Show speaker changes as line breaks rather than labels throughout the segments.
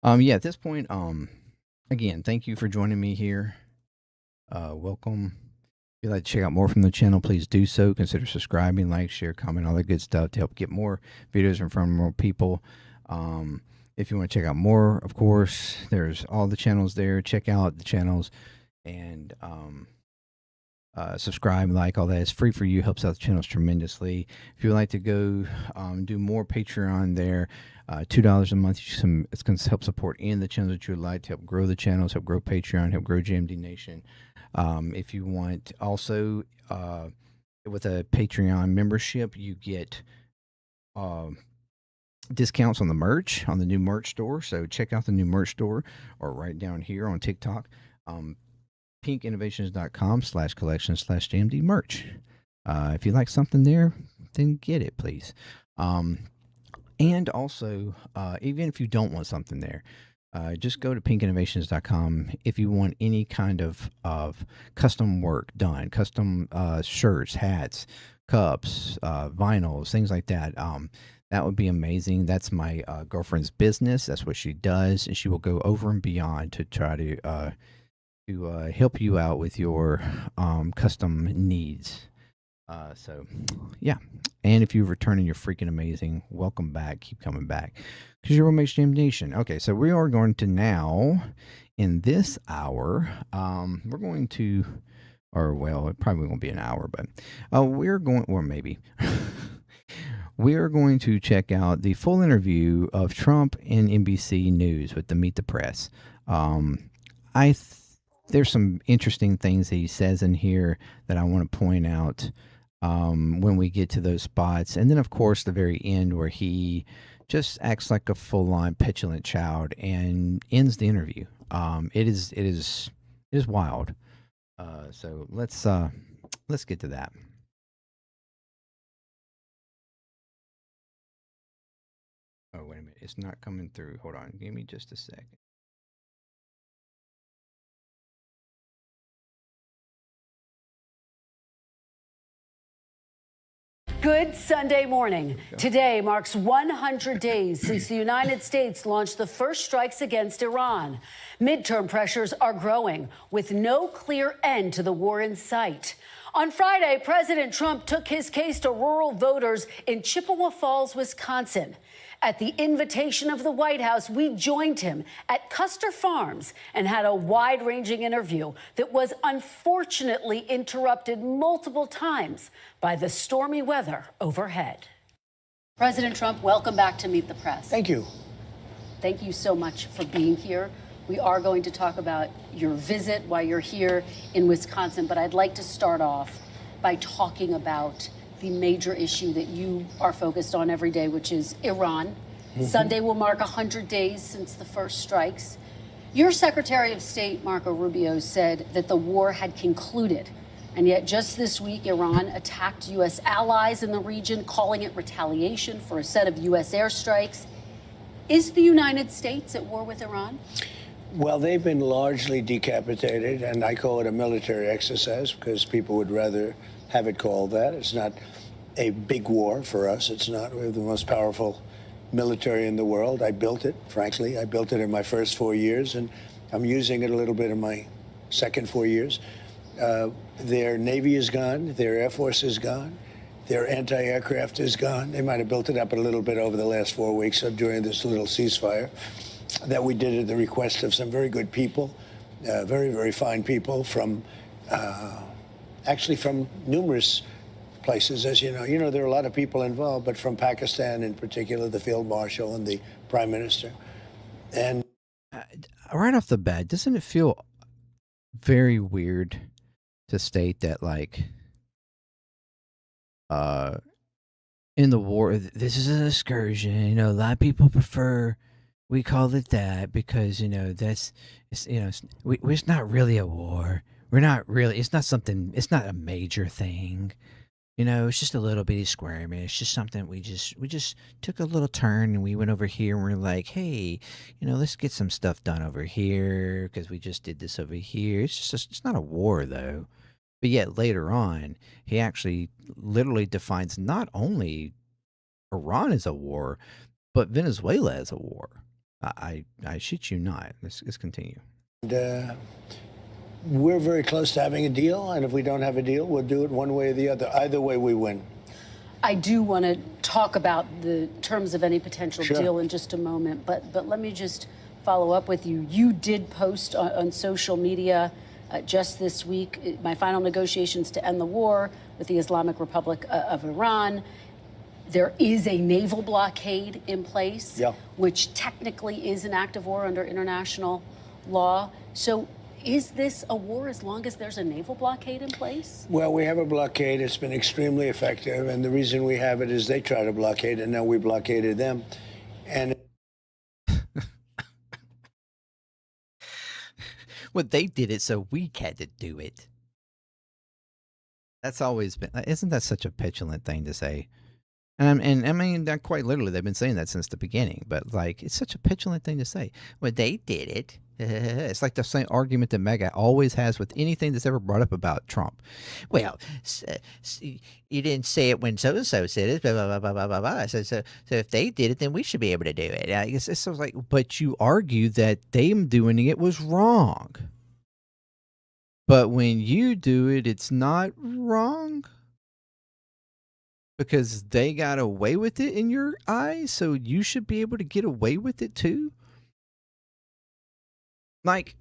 Yeah, at this point, again, thank you for joining me here. Welcome. If you'd like to check out more from the channel, please do so. Consider subscribing, like, share, comment, all that good stuff to help get more videos in front of more people. If you want to check out more, of course, there's all the channels there. Check out the channels and subscribe, like, all that. It's free for you, helps out the channels tremendously. If you would like to go do more Patreon there, $2 a month, it's going to help support in the channels that you would like to help grow the channels, help grow Patreon, help grow JMD Nation. If you want also with a Patreon membership, you get discounts on the merch, on the new merch store. So check out the new merch store or right down here on TikTok. pinkinnovations.com/collection/JMD merch. If you like something there, then get it, please. And also, even if you don't want something there, just go to pinkinnovations.com if you want any kind of custom work done, custom shirts, hats, cups, vinyls, things like that. That would be amazing. That's my girlfriend's business. That's what she does, and she will go over and beyond to try to help you out with your custom needs. So, yeah. And if you're returning, you're freaking amazing. Welcome back. Keep coming back because you're what makes Jam Nation. Okay, so we are going to now, in this hour, we're going to, or well, it probably won't be an hour, but we're going, or maybe. We are going to check out the full interview of Trump and NBC News with the Meet the Press. There's some interesting things that he says in here that I want to point out when we get to those spots. And then, of course, the very end where he just acts like a full-on petulant child and ends the interview. It is wild. So let's get to that. Oh, wait a minute. It's not coming through. Hold on. Give me just a second.
Good Sunday morning. Today marks 100 days since the United States launched the first strikes against Iran. Midterm pressures are growing, with no clear end to the war in sight. On Friday, President Trump took his case to rural voters in Chippewa Falls, Wisconsin. At the invitation of the White House, we joined him at Custer Farms and had a wide-ranging interview that was unfortunately interrupted multiple times by the stormy weather overhead. President Trump, welcome back to Meet the Press.
Thank you.
Thank you so much for being here. We are going to talk about your visit while you're here in Wisconsin, but I'd like to start off by talking about the major issue that you are focused on every day, which is Iran. Sunday will mark 100 days since the first strikes. Your Secretary of State, Marco Rubio, said that the war had concluded. And yet just this week, Iran attacked U.S. allies in the region, calling it retaliation for a set of U.S. airstrikes. Is the United States at war with Iran?
Well, they've been largely decapitated, and I call it a military exercise because people would rather have it called that. It's not a big war for us. It's not. We're the most powerful military in the world. I built it, frankly. I built it in my first 4 years, and I'm using it a little bit in my second 4 years. Their Navy is gone. Their Air Force is gone. Their anti-aircraft is gone. They might have built it up a little bit over the last 4 weeks during this little ceasefire that we did at the request of some very good people, very, very fine people from actually from numerous places, as you know. You know, there are a lot of people involved, but from Pakistan in particular, the Field Marshal and the Prime Minister. And
right off the bat, doesn't it feel very weird to state that, like, in the war, this is an excursion? You know, a lot of people prefer we call it that because, you know, it's not really a war. We're not really, it's not a major thing. You know, it's just a little bitty skirmish. It's just something we just took a little turn and we went over here and we're like, hey, you know, let's get some stuff done over here because we just did this over here. It's not a war though. But yet later on, he actually literally defines not only Iran as a war, but Venezuela as a war. I shit you not. Let's continue.
And we're very close to having a deal, and if we don't have a deal, we'll do it one way or the other. Either way, we win.
I do want to talk about the terms of any potential
Sure.
deal in just a moment, but let me just follow up with you. You did post on social media just this week, my final negotiations to end the war with the Islamic Republic of Iran. There is a naval blockade in place,
Yeah.
which technically is an act of war under international law. So is this a war as long as there's a naval blockade in place?
Well, we have a blockade. It's been extremely effective, and the reason we have it is they try to blockade, and now we blockaded them. And
Well, they did it, so we had to do it. That's always been. Isn't that such a petulant thing to say? And I mean, that quite literally, they've been saying that since the beginning. But like, it's such a petulant thing to say. Well, they did it. It's like the same argument that Mega always has with anything that's ever brought up about Trump. Well, you didn't say it when so and so said it. Blah blah blah blah blah blah. So if they did it, then we should be able to do it. It's sort of like, but you argue that them doing it was wrong. But when you do it, it's not wrong. Because they got away with it in your eyes, so you should be able to get away with it too? Like,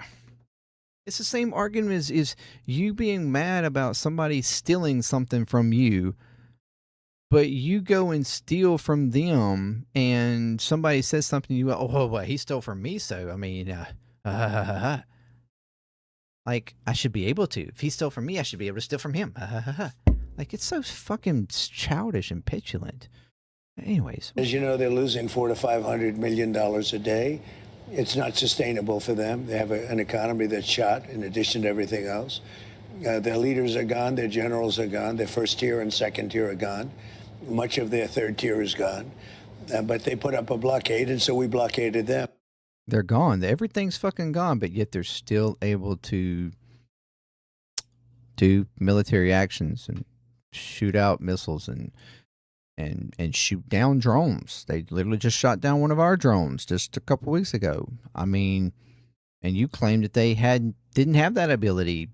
it's the same argument as is you being mad about somebody stealing something from you, but you go and steal from them, and somebody says something to you, oh, well, he stole from me, so, I mean, like, I should be able to. If he stole from me, I should be able to steal from him. Like, it's so fucking childish and petulant. Anyways.
as you know, they're losing $400 to $500 million a day. It's not sustainable for them. They have an economy that's shot in addition to everything else. Their leaders are gone. Their generals are gone. Their first tier and second tier are gone. Much of their third tier is gone. But they put up a blockade, and so we blockaded them.
They're gone. Everything's fucking gone, but yet they're still able to do military actions and shoot out missiles and shoot down drones. They literally just shot down one of our drones just a couple weeks ago. I mean, and you claimed that they didn't have that ability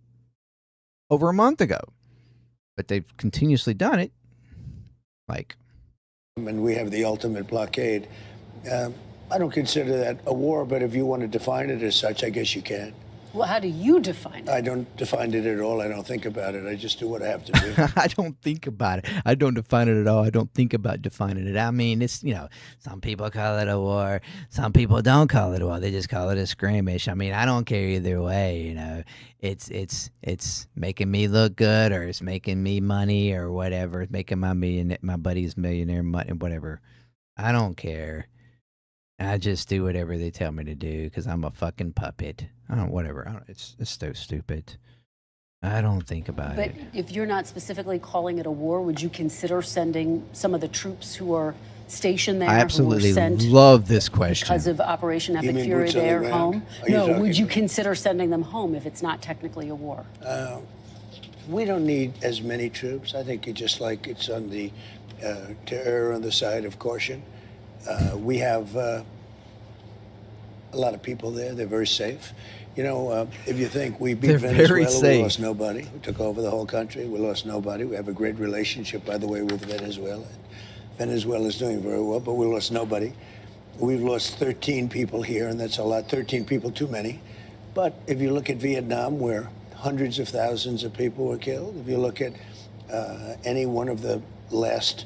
over a month ago, but they've continuously done it. Like,
and we have the ultimate blockade. I don't consider that a war, but if you want to define it as such, I guess you can.
Well, how do you define it?
I don't define it at all. I don't think about it. I just do what I have to do.
I don't think about it. I don't define it at all. I don't think about defining it. I mean, it's, some people call it a war. Some people don't call it a war. They just call it a skirmish. I mean, I don't care either way. It's making me look good, or it's making me money, or whatever. It's making my buddy's millionaire money, whatever. I don't care. I just do whatever they tell me to do because I'm a fucking puppet. Whatever. It's so stupid. I don't think about it.
But if you're not specifically calling it a war, would you consider sending some of the troops who are stationed there?
I absolutely
who were sent
love this question.
because of Operation Epic
mean
Fury
boots on the
there
ground?
home?
Are you
No,
talking
would you
about-
consider sending them home if it's not technically a war?
We don't need as many troops. I think it's just like it's on the to err on the side of caution. We have a lot of people there. They're very safe. If you think we beat
They're very
Venezuela,
safe.
we lost nobody. We took over the whole country. We lost nobody. We have a great relationship, by the way, with Venezuela. Venezuela is doing very well, but we lost nobody. We've lost 13 people here, and that's a lot. 13 people too many. But if you look at Vietnam, where hundreds of thousands of people were killed, if you look at any one of the last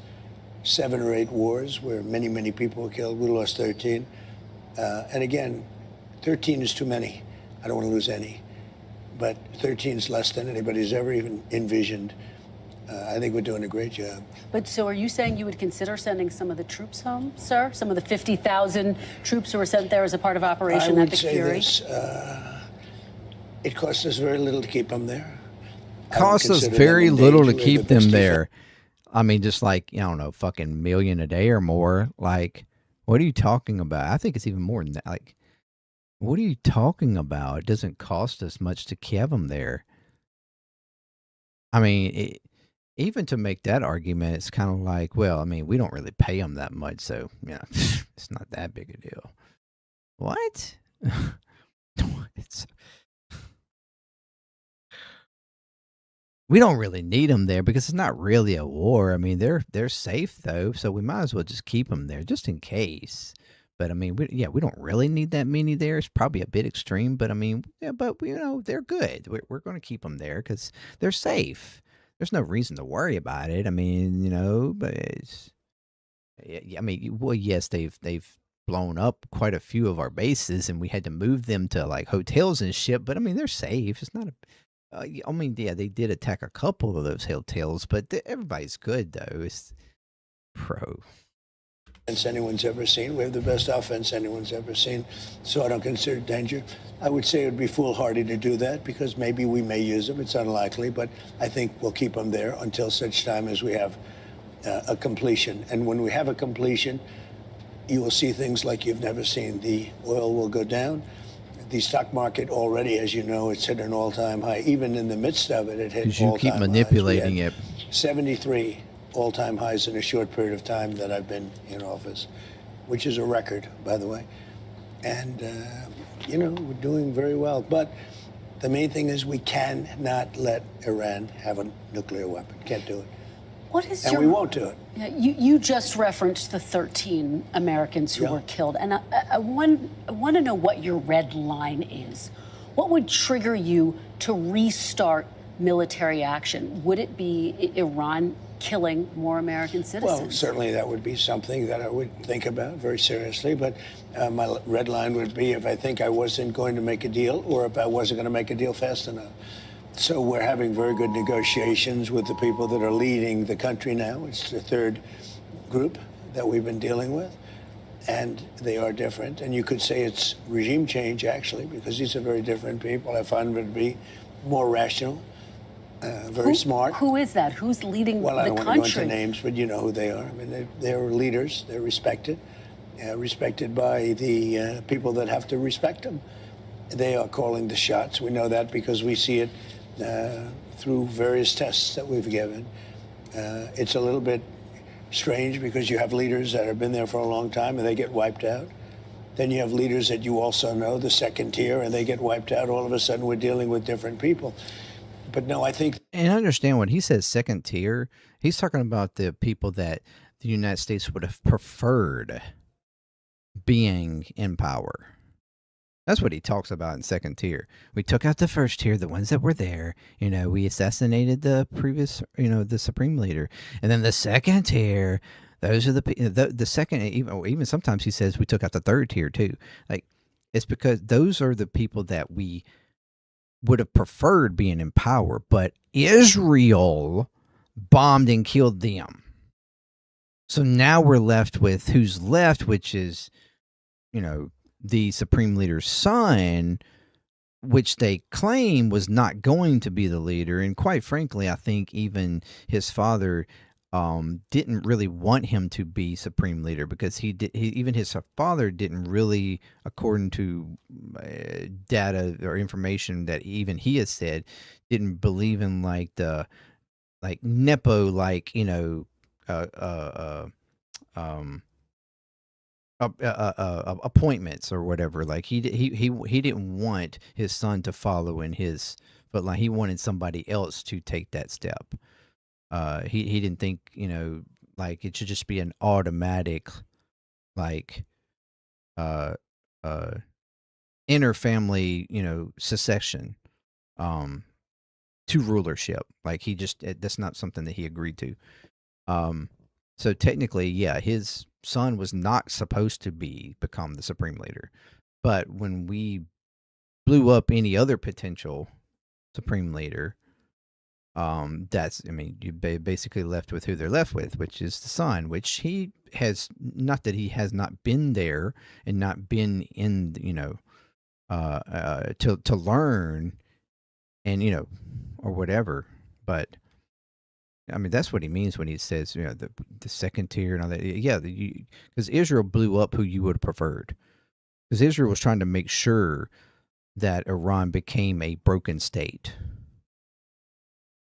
7 or 8 wars where many, many people were killed, we lost 13. And again, 13 is too many. I don't want to lose any. But 13 is less than anybody's ever even envisioned. I think we're doing a great job.
But so are you saying you would consider sending some of the troops home, sir? Some of the 50,000 troops who were sent there as a part of Operation
I would
Epic
say
Fury?
this. It costs us very little to keep them there.
Costs us very little to keep them there. I mean, just like, I don't know, fucking million a day or more. Like, what are you talking about? I think it's even more than that. Like, what are you talking about? It doesn't cost us much to keep them there. I mean, even to make that argument, it's kind of like, well, I mean, we don't really pay them that much, so, it's not that big a deal. What? It's, we don't really need them there because it's not really a war. I mean, they're safe though, so we might as well just keep them there just in case. But I mean, we don't really need that many there. It's probably a bit extreme, but I mean, yeah, but they're good. We're going to keep them there because they're safe. There's no reason to worry about it. I mean, but it's, I mean, well, yes, they've blown up quite a few of our bases, and we had to move them to like hotels and shit. But I mean, they're safe. It's not a. I mean, yeah, they did attack a couple of those hotels, but everybody's good though. It's pro.
Anyone's ever seen. We have the best offense anyone's ever seen, so I don't consider it danger. I would say it would be foolhardy to do that because maybe we may use them. It's unlikely, but I think we'll keep them there until such time as we have a completion. And when we have a completion, you will see things like you've never seen. The oil will go down. The stock market already, as you know, it's hit an all-time high. Even in the midst of it, it hit
Because you
all-time
keep manipulating it.
73 all-time highs in a short period of time that I've been in office, which is a record, by the way. And, we're doing very well. But the main thing is we cannot let Iran have a nuclear weapon. Can't do it.
What is
and we won't do it.
Yeah, you just referenced the 13 Americans who were killed. And I want to know what your red line is. What would trigger you to restart military action? Would it be Iran killing more American citizens?
Well, certainly that would be something that I would think about very seriously. But my red line would be if I think I wasn't going to make a deal or if I wasn't going to make a deal fast enough. So we're having very good negotiations with the people that are leading the country now. It's the third group that we've been dealing with. And they are different. And you could say it's regime change, actually, because these are very different people. I find them to be more rational, very smart.
Who is that? Who's leading the country?
Well, I don't want to go into names, but you know who they are. I mean, they're leaders. They're respected, respected by the people that have to respect them. They are calling the shots. We know that because we see it through various tests that we've given. It's a little bit strange because you have leaders that have been there for a long time and they get wiped out. Then you have leaders that you also know, the second tier, and they get wiped out. All of a sudden, we're dealing with different people. But no, I think...
And I understand when he says second tier, he's talking about the people that the United States would have preferred being in power. That's what he talks about in second tier. We took out the first tier, the ones that were there. We assassinated the previous, the supreme leader. And then the second tier, those are the second, even sometimes he says we took out the third tier too. Like, it's because those are the people that we would have preferred being in power, but Israel bombed and killed them. So now we're left with who's left, which is, the supreme leader's son, which they claim was not going to be the leader. And quite frankly, I think even his father didn't really want him to be supreme leader because even his father didn't really, according to data or information that even he has said, didn't believe in the nepo, appointments or whatever. Like he didn't want his son to follow in his, but like he wanted somebody else to take that step. He didn't think like it should just be an automatic inter-family succession to rulership. Like that's not something that he agreed to. So technically, yeah, his son was not supposed to become the supreme leader. But when we blew up any other potential supreme leader, you basically left with who they're left with, which is the son, which he has, not that he has not been there and not been in, to learn and, or whatever. But I mean, that's what he means when he says, the second tier and all that. Yeah, because Israel blew up who you would have preferred. Because Israel was trying to make sure that Iran became a broken state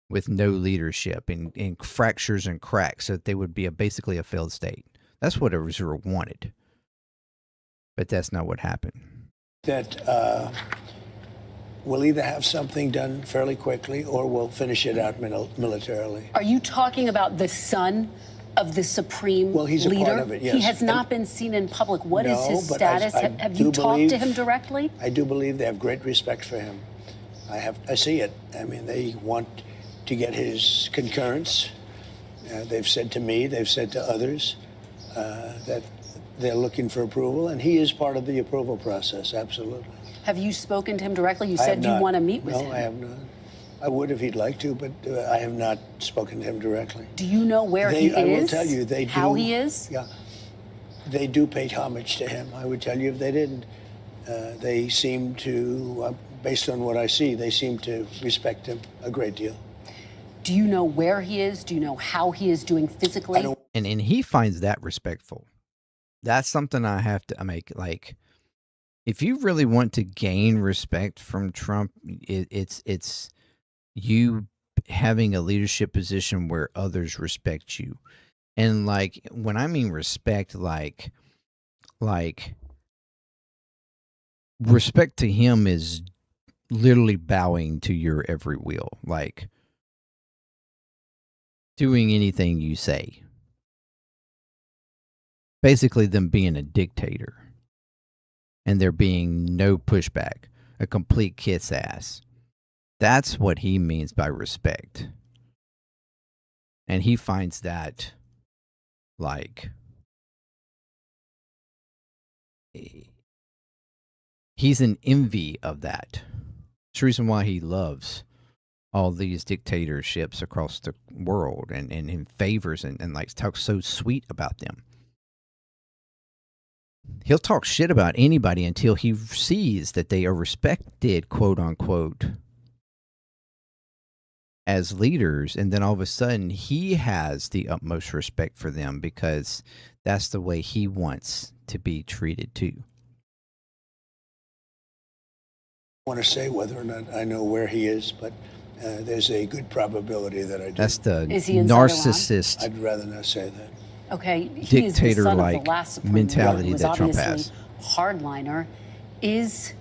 with no leadership and fractures and cracks, so that they would be basically a failed state. That's what Israel wanted. But that's not what happened.
That we'll either have something done fairly quickly or we'll finish it out militarily.
Are you talking about the son of the supreme
Well, he's a
leader?
part of it, yes.
He has not been seen in public. What is his
but
status?
I
Have
do
you talked
believe-
to him directly?
I do believe they have great respect for him. I see it. I mean, they want to get his concurrence. They've said to me, they've said to others that they're looking for approval, and he is part of the approval process, absolutely.
Have you spoken to him directly? You
I have
said you
not.
want to meet with him.
No, I have not. I would if he'd like to, but I have not spoken to him directly.
Do you know where he is?
I will tell you, they do.
How he is?
Yeah. They do pay homage to him. I would tell you if they didn't. They seem to, based on what I see, they seem to respect him a great deal.
Do you know where he is? Do you know how he is doing physically?
I don't.
And he finds that respectful. That's something I have to make. Like, if you really want to gain respect from Trump, it's you having a leadership position where others respect you. And like, when I mean respect, like respect to him is literally bowing to your every will, like doing anything you say. Basically them being a dictator and there being no pushback, a complete kiss ass. That's what he means by respect. And he finds that, like, he's an envy of that. It's the reason why he loves all these dictatorships across the world and favors and like talks so sweet about them. He'll talk shit about anybody until he sees that they are respected, quote unquote, as leaders, and then all of a sudden he has the utmost respect for them because that's the way he wants to be treated too.
I want to say whether or not I know where he is, but there's a good probability that I do.
That's the
Is he inside Iran?
narcissist
I'd rather not say that.
Okay, he is the son of the
dictator-like
last supreme
mentality
leader, who was
that Trump
obviously
has.
hardliner. Is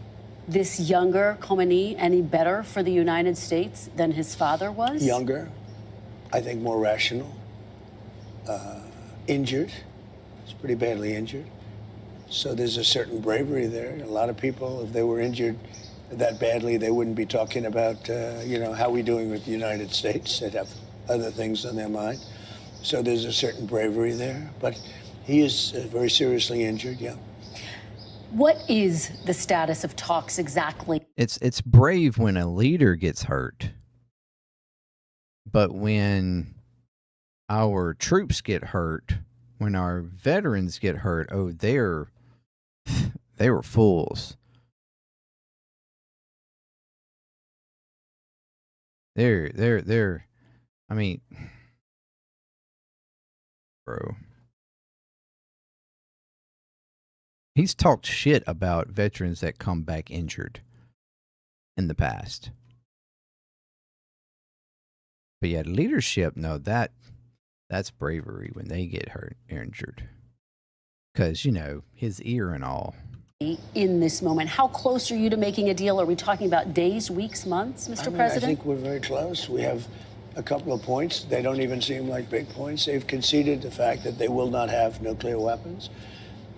this younger Khomeini any better for the United States than his father was?
Younger, I think more rational, injured. He's pretty badly injured. So there's a certain bravery there. A lot of people, if they were injured that badly, they wouldn't be talking about, how we doing with the United States. They'd have other things on their mind. So there's a certain bravery there. But he is very seriously injured, yeah.
What is the status of talks exactly?
It's brave when a leader gets hurt. But when our troops get hurt, when our veterans get hurt, oh, they were fools. They're I mean, bro. He's talked shit about veterans that come back injured in the past. But yeah, leadership, no, that's bravery when they get hurt, injured. Because, his ear and all.
In this moment, how close are you to making a deal? Are we talking about days, weeks, months, Mr. President?
I think we're very close. We have a couple of points. They don't even seem like big points. They've conceded the fact that they will not have nuclear weapons.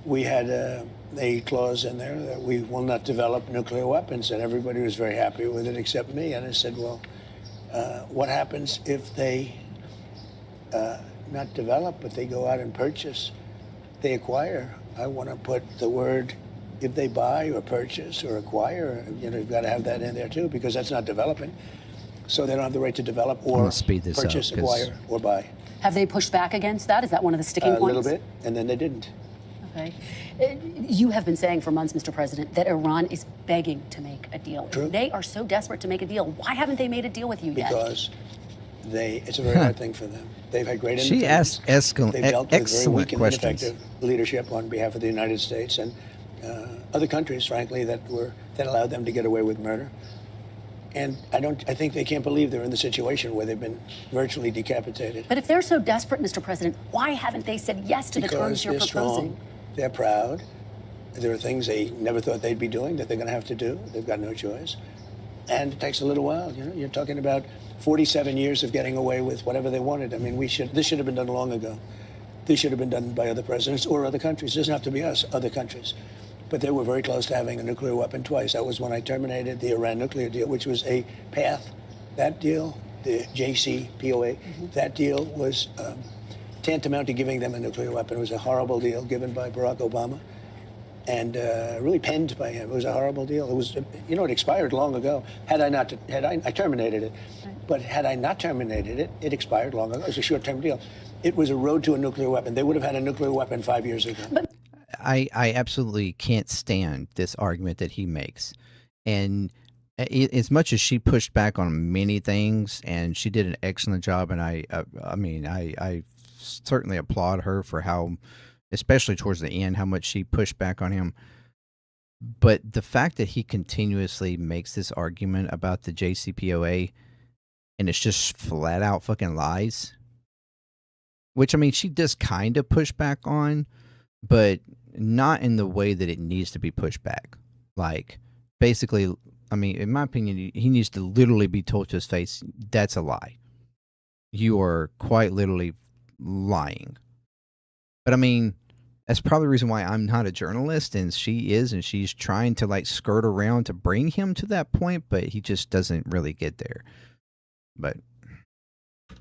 We had a clause in there that we will not develop nuclear weapons, and everybody was very happy with it except me. And I said, well, what happens if they not develop, but they go out and purchase, they acquire? I want to put the word, if they buy or purchase or acquire, you've got to have that in there too, because that's not developing. So they don't have the right to develop or purchase, acquire, or buy.
Have they pushed back against that? Is that one of the sticking points?
A little bit, and then they didn't.
Okay. You have been saying for months, Mr. President, that Iran is begging to make a deal.
True.
They are so desperate to make a deal. Why haven't they made a deal with you yet?
Because it's a very hard thing for them. They've had great
She
independence.
asked
They've dealt with very
excellent
weak and
questions.
ineffective leadership on behalf of the United States and other countries, frankly, that allowed them to get away with murder. And I think they can't believe they're in the situation where they've been virtually decapitated.
But if they're so desperate, Mr. President, why haven't they said yes to the terms you're
Because they're
proposing?
strong, they're proud, There are things they never thought they'd be doing that they're going to have to do. They've got no choice. And it takes a little while. You know, you're talking about 47 years of getting away with whatever they wanted. I mean, this should have been done long ago. This should have been done by other presidents or other countries. It doesn't have to be us, other countries. But they were very close to having a nuclear weapon twice. That was when I terminated the Iran nuclear deal, which was a path. That deal, the JCPOA, that deal was tantamount to giving them a nuclear weapon. It was a horrible deal given by Barack Obama and really penned by him. It was a horrible deal. It was, you know, it expired long ago. I terminated it. Right. But had I not terminated it, it expired long ago. It was a short-term deal. It was a road to a nuclear weapon. They would have had a nuclear weapon 5 years ago.
I absolutely can't stand this argument that he makes. And as much as she pushed back on many things, and she did an excellent job, and I mean, I certainly applaud her for how, especially towards the end, how much she pushed back on him. But the fact that he continuously makes this argument about the JCPOA, and it's just flat out fucking lies, which, I mean, she does kind of push back on, but not in the way that it needs to be pushed back. Like, basically, I mean, in my opinion, he needs to literally be told to his face, that's a lie. You are quite literally lying. But I mean, that's probably the reason why I'm not a journalist, and she is, and she's trying to like skirt around to bring him to that point, but he just doesn't really get there. But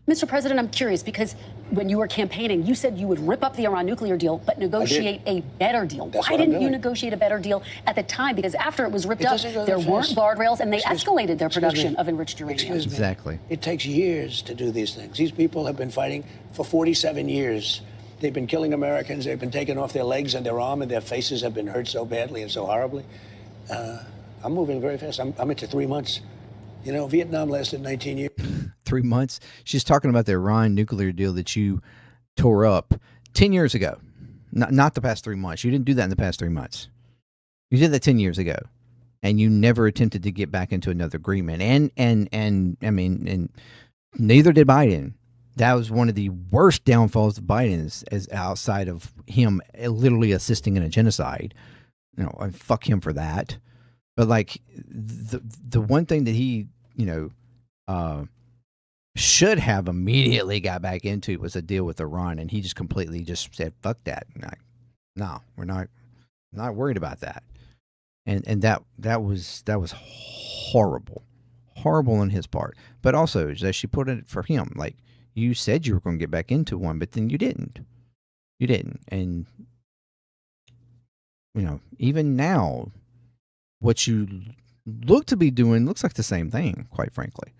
Mr. President, I'm curious, because when you were campaigning, you said you would rip up the Iran nuclear deal, but negotiate a better deal. Why didn't you negotiate a better deal at the time? Because after it was ripped up, there weren't guardrails, and they escalated their production of enriched uranium.
Exactly.
It takes years to do these things. These people have been fighting for 47 years. They've been killing Americans. They've been taking off their legs and their arm, and their faces have been hurt so badly and so horribly. I'm moving very fast. I'm into 3 months. You know, Vietnam lasted 19 years.
3 months. She's talking about the Iran nuclear deal that you tore up 10 years ago. Not the past 3 months. You didn't do that in the past 3 months. You did that 10 years ago. And you never attempted to get back into another agreement. And I mean, and neither did Biden. That was one of the worst downfalls of Biden's, as outside of him literally assisting in a genocide. You know, and fuck him for that. But like the one thing that he, you know, should have immediately got back into was a deal with Iran, and he just completely just said, "Fuck that!" Like, no, we're not worried about that. And that was horrible on his part. But also, as she put it for him, like, you said you were going to get back into one, but then you didn't. And you know, even now, what you look to be doing looks like the same thing, quite frankly.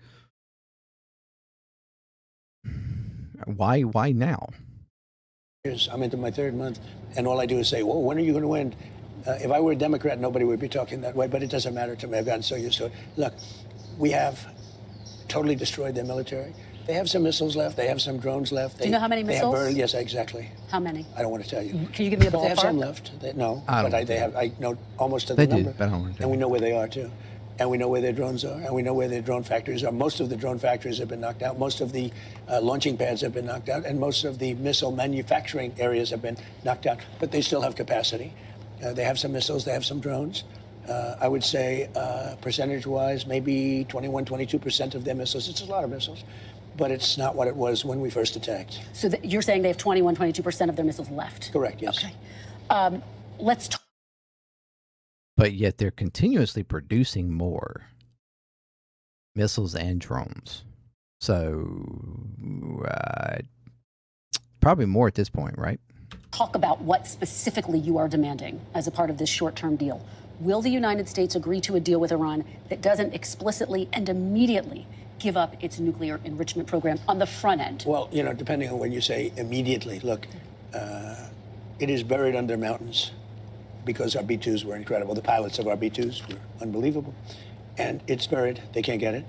Why now?
I'm into my 3rd month, and all I do is say, well, when are you going to win? If I were a Democrat, nobody would be talking that way, but it doesn't matter to me. I've gotten so used to it. Look, we have totally destroyed their military. They have some missiles left. They have some drones left.
Do you know how many missiles?
Yes, exactly.
How many?
I don't want to tell you.
Can you give me a ballpark?
They have some left. No, I know almost to the
They
number.
do, but I don't want to tell
and we know where they are, too. And we know where their drones are, and we know where their drone factories are. Most of the drone factories have been knocked out. Most of the launching pads have been knocked out, and most of the missile manufacturing areas have been knocked out. But they still have capacity. They have some missiles. They have some drones. I would say percentage-wise, maybe 21, 22% of their missiles. It's a lot of missiles, but it's not what it was when we first attacked.
So you're saying they have 21, 22% of their missiles left?
Correct, yes.
Okay. Let's talk.
But yet they're continuously producing more missiles and drones. So probably more at this point, right?
Talk about what specifically you are demanding as a part of this short-term deal. Will the United States agree to a deal with Iran that doesn't explicitly and immediately give up its nuclear enrichment program on the front end?
Well, you know, depending on when you say immediately, look, it is buried under mountains because our B-2s were incredible. The pilots of our B-2s were unbelievable. And it's buried. They can't get it.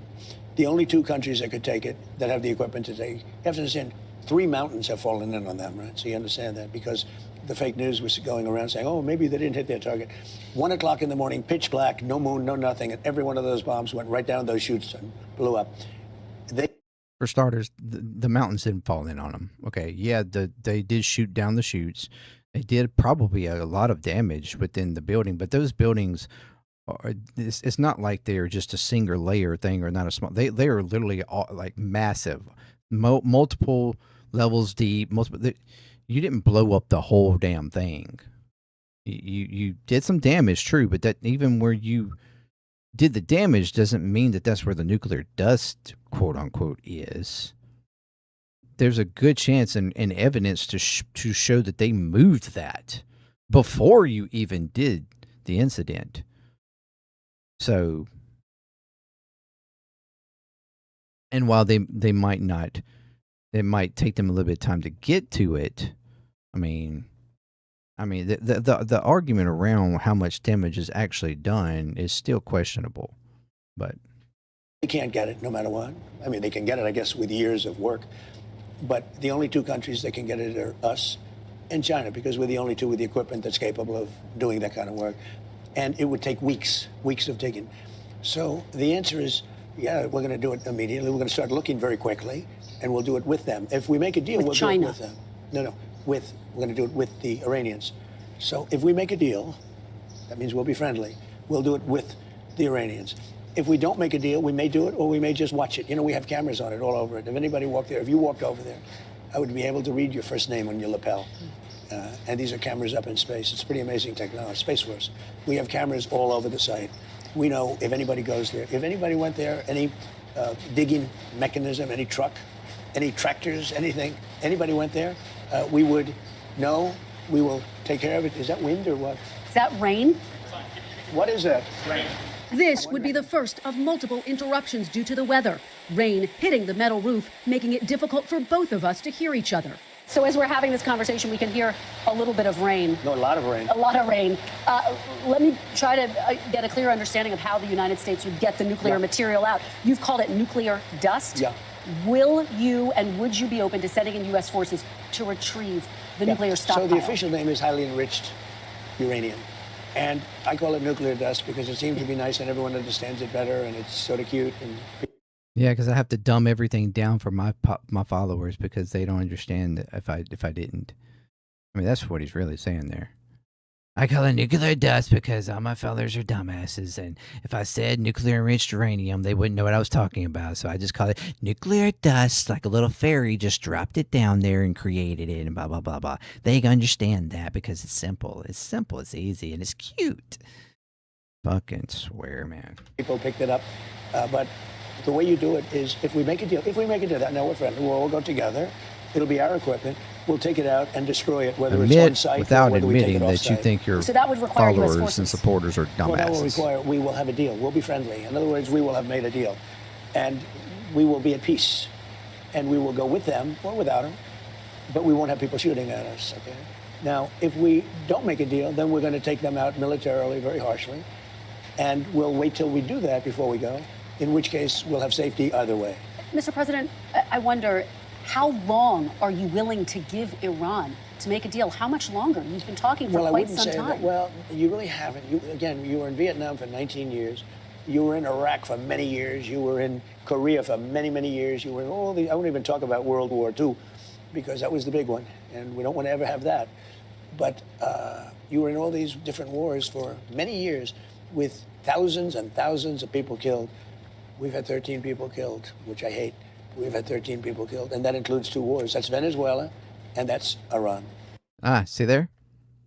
The only 2 countries that could take it, that have the equipment to take it, you have to understand, 3 mountains have fallen in on them, right? So you understand that, because the fake news was going around saying, oh, maybe they didn't hit their target. 1 o'clock in the morning, pitch black, no moon, no nothing, and every one of those bombs went right down those chutes and blew up.
For starters, the mountains didn't fall in on them. Okay, yeah, they did shoot down the chutes. It did probably a lot of damage within the building, but those buildings are, it's not like they're just a single layer thing or not a small. They are literally all, like massive, multiple levels deep. You didn't blow up the whole damn thing. You did some damage, true, but that even where you did the damage doesn't mean that that's where the nuclear dust, quote unquote, is. There's a good chance and evidence to show that they moved that before you even did the incident. So, and while they might not, it might take them a little bit of time to get to it. I mean, the argument around how much damage is actually done is still questionable, but
They can't get it no matter what. I mean, they can get it, I guess, with years of work. But the only two countries that can get it are us and China, because we're the only two with the equipment that's capable of doing that kind of work. And it would take weeks of digging. So the answer is, yeah, we're going to do it immediately. We're going to start looking very quickly, and we'll do it with them. If we make a deal,
With
we'll
China.
do it with them. No, we're going to do it with the Iranians. So if we make a deal, that means we'll be friendly. We'll do it with the Iranians. If we don't make a deal, we may do it, or we may just watch it. You know, we have cameras on it all over it. If anybody walked there, if you walked over there, I would be able to read your first name on your lapel. And these are cameras up in space. It's pretty amazing technology, Space Force. We have cameras all over the site. We know if anybody goes there. If anybody went there, any digging mechanism, any truck, any tractors, anything, anybody went there, we would know. We will take care of it. Is that wind or what?
Is that rain?
What is that?
Rain.
This would be the first of multiple interruptions due to the weather. Rain hitting the metal roof, making it difficult for both of us to hear each other. So as we're having this conversation, we can hear a little bit of rain.
No, a lot of rain.
A lot of rain. Let me try to get a clear understanding of how the United States would get the nuclear material out. You've called it nuclear dust.
Yeah.
Will you and would you be open to sending in U.S. forces to retrieve the nuclear stockpile?
So the official name is highly enriched uranium. And I call it nuclear dust because it seems to be nice and everyone understands it better and it's sort of cute. And
yeah, because I have to dumb everything down for my followers because they don't understand that if I didn't. I mean, that's what he's really saying there. I call it nuclear dust because all my followers are dumbasses, and if I said nuclear enriched uranium, they wouldn't know what I was talking about. So I just call it nuclear dust, like a little fairy just dropped it down there and created it, and blah blah blah blah. They understand that because it's simple. It's simple. It's easy, and it's cute. Fucking swear, man.
people picked it up. But the way you do it is if we make a deal, now we're friendly, we'll all go together. It'll be our equipment. We'll take it out and destroy it, whether it's on site
without
or whether we take
admitting
it off
that you
site.
think your
So that would require US
followers
forces.
and supporters are
Well, that will
dumbasses.
require we will have a deal. We'll be friendly. In other words, we will have made a deal. And we will be at peace. And we will go with them or without them. But we won't have people shooting at us, okay? Now, if we don't make a deal, then we're going to take them out militarily, very harshly. And we'll wait till we do that before we go, in which case we'll have safety either way.
Mr. President, I wonder, how long are you willing to give Iran to make a deal? How much longer? You've been talking for
Well, I
quite
wouldn't
some
say
time.
that. Well, you really haven't. You were in Vietnam for 19 years. You were in Iraq for many years. You were in Korea for many, many years. You were in all the, I won't even talk about World War II, because that was the big one, and we don't want to ever have that. But you were in all these different wars for many years with thousands and thousands of people killed. We've had 13 people killed, which I hate. We've had 13 people killed, and that includes 2 wars. That's Venezuela, and that's Iran.
Ah, see there?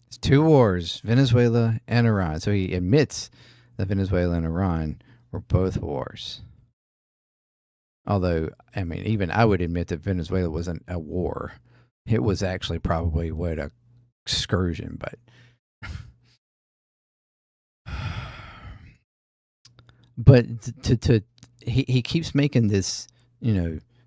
It's 2 wars, Venezuela and Iran. So he admits that Venezuela and Iran were both wars. Although, I mean, even I would admit that Venezuela wasn't a war. It was actually probably what a excursion, but he keeps making this,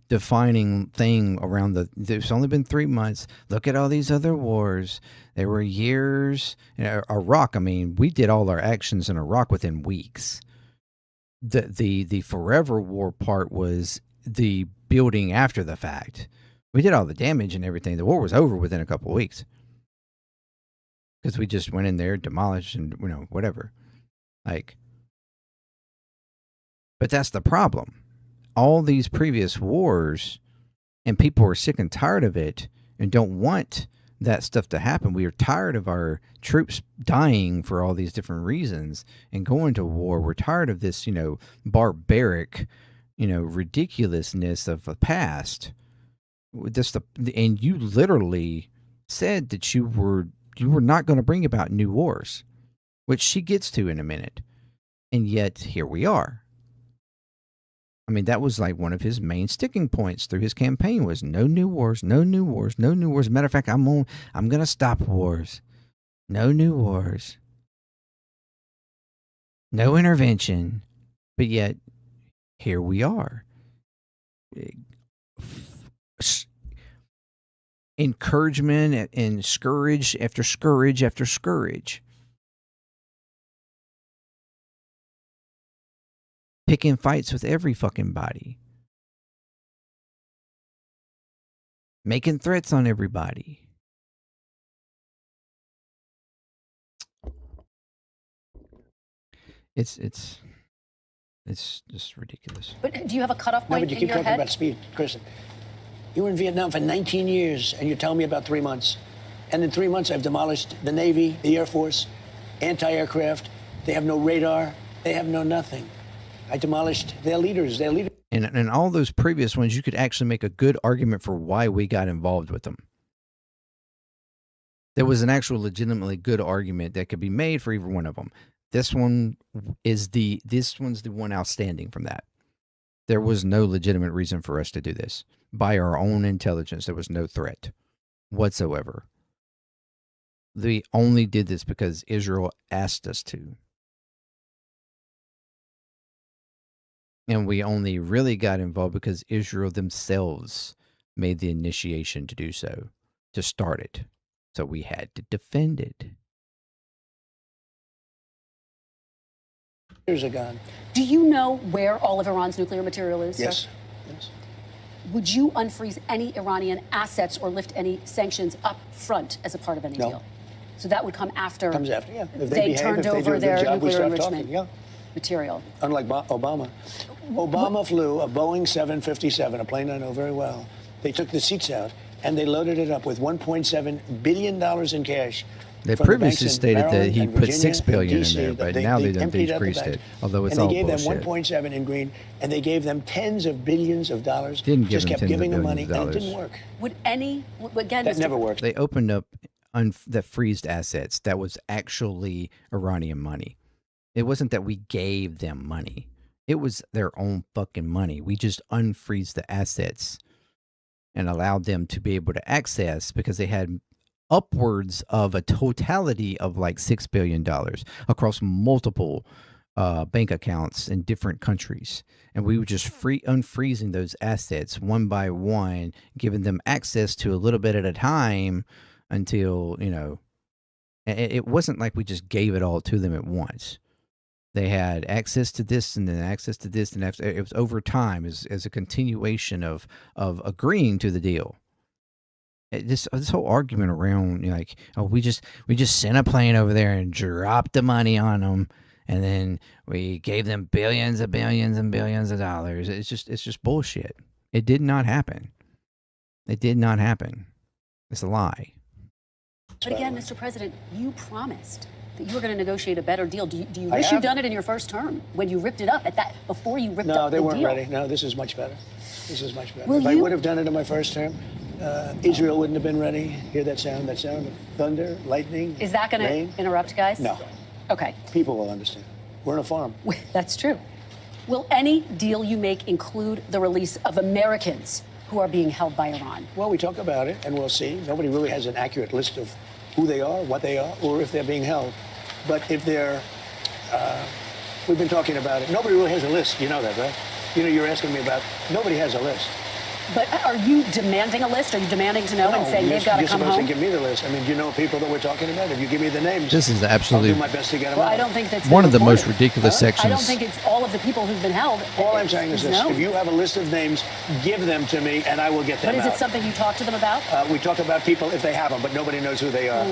defining thing around there's only been 3 months. Look at all these other wars. There were years. Iraq, I mean, we did all our actions in Iraq within weeks. The forever war part was the building after the fact. We did all the damage and everything. The war was over within a couple of weeks. Because we just went in there, demolished, and, whatever. But that's the problem. All these previous wars, and people are sick and tired of it and don't want that stuff to happen. We are tired of our troops dying for all these different reasons and going to war. We're tired of this, barbaric, ridiculousness of the past. And you literally said that you were not going to bring about new wars, which she gets to in a minute. And yet here we are. I mean, that was like one of his main sticking points through his campaign was no new wars, no new wars, no new wars. Matter of fact, I'm going to stop wars. No new wars. No intervention. But yet, here we are. Encouragement and scourge after scourge after scourge. Picking fights with every fucking body. Making threats on everybody. It's just ridiculous.
But do you have a cutoff point
No, but you
in
keep
your
talking
head?
about speed, Kristen. You were in Vietnam for 19 years, and you're telling me about 3 months. And in 3 months, I've demolished the Navy, the Air Force, anti-aircraft. They have no radar. They have no nothing. I demolished their leaders.
And all those previous ones, you could actually make a good argument for why we got involved with them. There was an actual legitimately good argument that could be made for either one of them. This one's the one outstanding from that. There was no legitimate reason for us to do this. By our own intelligence, there was no threat whatsoever. We only did this because Israel asked us to. And we only really got involved because Israel themselves made the initiation to do so, to start it. So we had to defend it.
Years are gone.
Do you know where all of Iran's nuclear material is,
Yes.
sir?
Yes.
Would you unfreeze any Iranian assets or lift any sanctions up front as a part of any
No.
deal? So that would come after.
Comes after, yeah. If
they
behave,
turned
if they do
over
a good
their
job, we
nuclear
start
enrichment
talking, yeah.
material.
Unlike Obama. Obama flew a Boeing 757, a plane I know very well. They took the seats out, and they loaded it up with $1.7 billion in cash.
They
from the
previously
banks in
stated that
Maryland
he
and
put
Virginia
$6 billion
and DC,
in there, but now they done
emptied out the
decreased
bank.
it, although it's
and
all
they gave
bullshit.
them 1.7 in green, and they gave them tens of billions of dollars.
Didn't give
just
them
kept
tens of
giving them money,
billions of
and it
dollars.
didn't work.
Would any, again,
That
Mr.
never worked.
They opened up that freezed assets that was actually Iranian money. It wasn't that we gave them money. It was their own fucking money. We just unfreezed the assets and allowed them to be able to access because they had upwards of a totality of like $6 billion across multiple bank accounts in different countries. And we were just unfreezing those assets one by one, giving them access to a little bit at a time until, it wasn't like we just gave it all to them at once. They had access to this and then access to this, and it was over time as a continuation of agreeing to the deal. This whole argument around we just sent a plane over there and dropped the money on them, and then we gave them billions and billions and billions of dollars. It's just bullshit. It did not happen. It did not happen. It's a lie.
But again, Mr. President, you promised that you were going to negotiate a better deal. Do you
I
wish
have.
you'd done it in your first term when you ripped it up before you ripped
No,
up the
they weren't
deal?
ready. No, this is much better. This is much better.
Will
If I
you-
would have done it in my first term, Israel wouldn't have been ready. Hear that sound? That sound of thunder, lightning,
Is that going
rain?
to interrupt, guys?
No.
Okay.
People will understand. We're on a farm.
That's true. Will any deal you make include the release of Americans who are being held by Iran?
Well, we talk about it, and we'll see. Nobody really has an accurate list of who they are, what they are, or if they're being held. But if they're, we've been talking about it. Nobody really has a list. You know that, right? You're asking me about, nobody has a list.
But are you demanding a list? Are you demanding to know and saying they've got to come
You're
home?
supposed to give me the list. I mean, do you know people that we're talking about? If you give me the names,
This is
I'll
absolutely
do my best to get them
Well,
out.
I don't think that's
one
been
of the most
reported.
ridiculous sections.
I don't think it's all of the people who've been held.
All I'm saying is this.
known.
If you have a list of names, give them to me, and I will get them
But is
out.
it something you talk to them about?
We talk about people if they have them, but nobody knows who they are.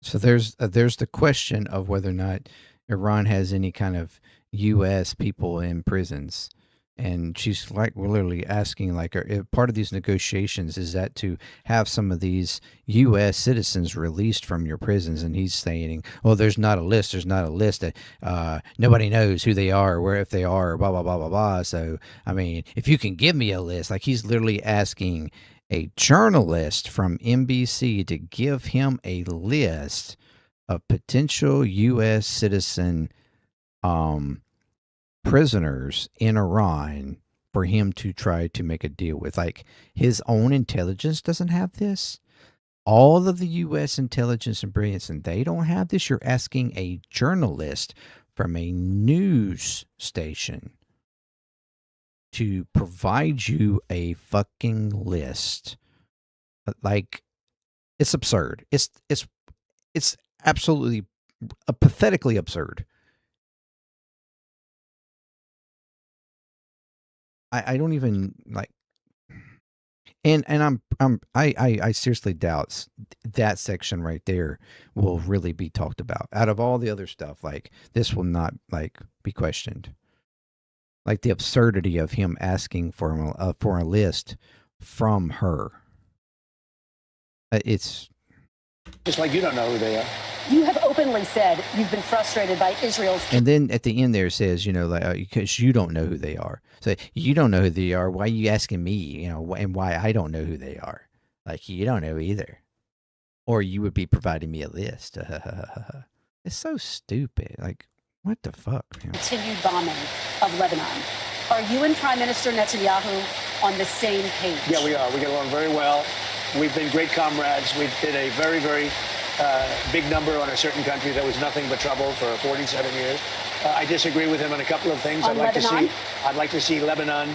So there's the question of whether or not Iran has any kind of U.S. people in prisons. And she's like literally asking, like, part of these negotiations is that to have some of these U.S. citizens released from your prisons. And he's saying, "Well, there's not a list. There's not a list. That nobody knows who they are, or where if they are, blah blah blah blah blah. So, I mean, if you can give me a list," like he's literally asking a journalist from NBC to give him a list of potential U.S. citizen prisoners in Iran for him to try to make a deal with. Like, his own intelligence doesn't have this. All of the U.S. intelligence and brilliance, and they don't have this. You're asking a journalist from a news station to provide you a fucking list. Like, it's absurd. It's absolutely pathetically absurd. I don't even like, and I seriously doubt that section right there will really be talked about. Out of all the other stuff, like, this will not like be questioned. Like, the absurdity of him asking for a list from her. It's
Just like you don't know who they are.
You have openly said you've been frustrated by Israel's.
And then at the end there it says, like, because you don't know who they are. So you don't know who they are. Why are you asking me? And why I don't know who they are? Like, you don't know either, or you would be providing me a list. It's so stupid. Like, what the fuck, man?
Continued bombing of Lebanon. Are you and Prime Minister Netanyahu on the same page?
Yeah, we are. We get along very well. We've been great comrades. We did a very, very big number on a certain country that was nothing but trouble for 47 years. I disagree with him on a couple of things.
I'd like
to see Lebanon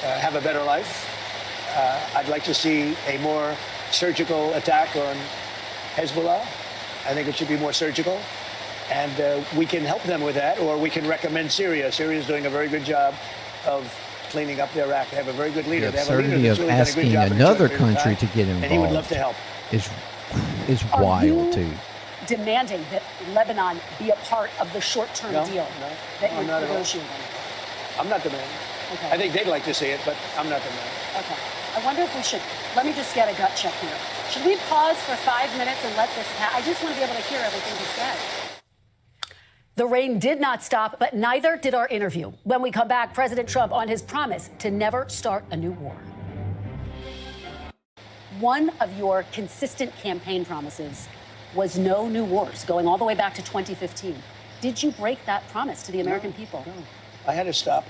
have a better life. I'd like to see a more surgical attack on Hezbollah. I think it should be more surgical. And we can help them with that, or we can recommend Syria. Syria is doing a very good job of cleaning up their act. They have a very good leader.
The
They have a leader
absurdity
that's
of
really done a good
asking
job in a
another
short period of
country
time,
to get involved,
and he would love to help.
is
Are
wild
you
too.
demanding that Lebanon be a part of the short-term deal that you're
not at all.
negotiating?
I'm not demanding.
Okay.
I think they'd like to see it, but I'm not demanding.
Okay. I wonder if we should, let me just get a gut check here. Should we pause for 5 minutes and let this pass? I just want to be able to hear everything he said. The rain did not stop, but neither did our interview. When we come back, President Trump on his promise to never start a new war. One of your consistent campaign promises was no new wars, going all the way back to 2015. Did you break that promise to the American people?
No. I had to stop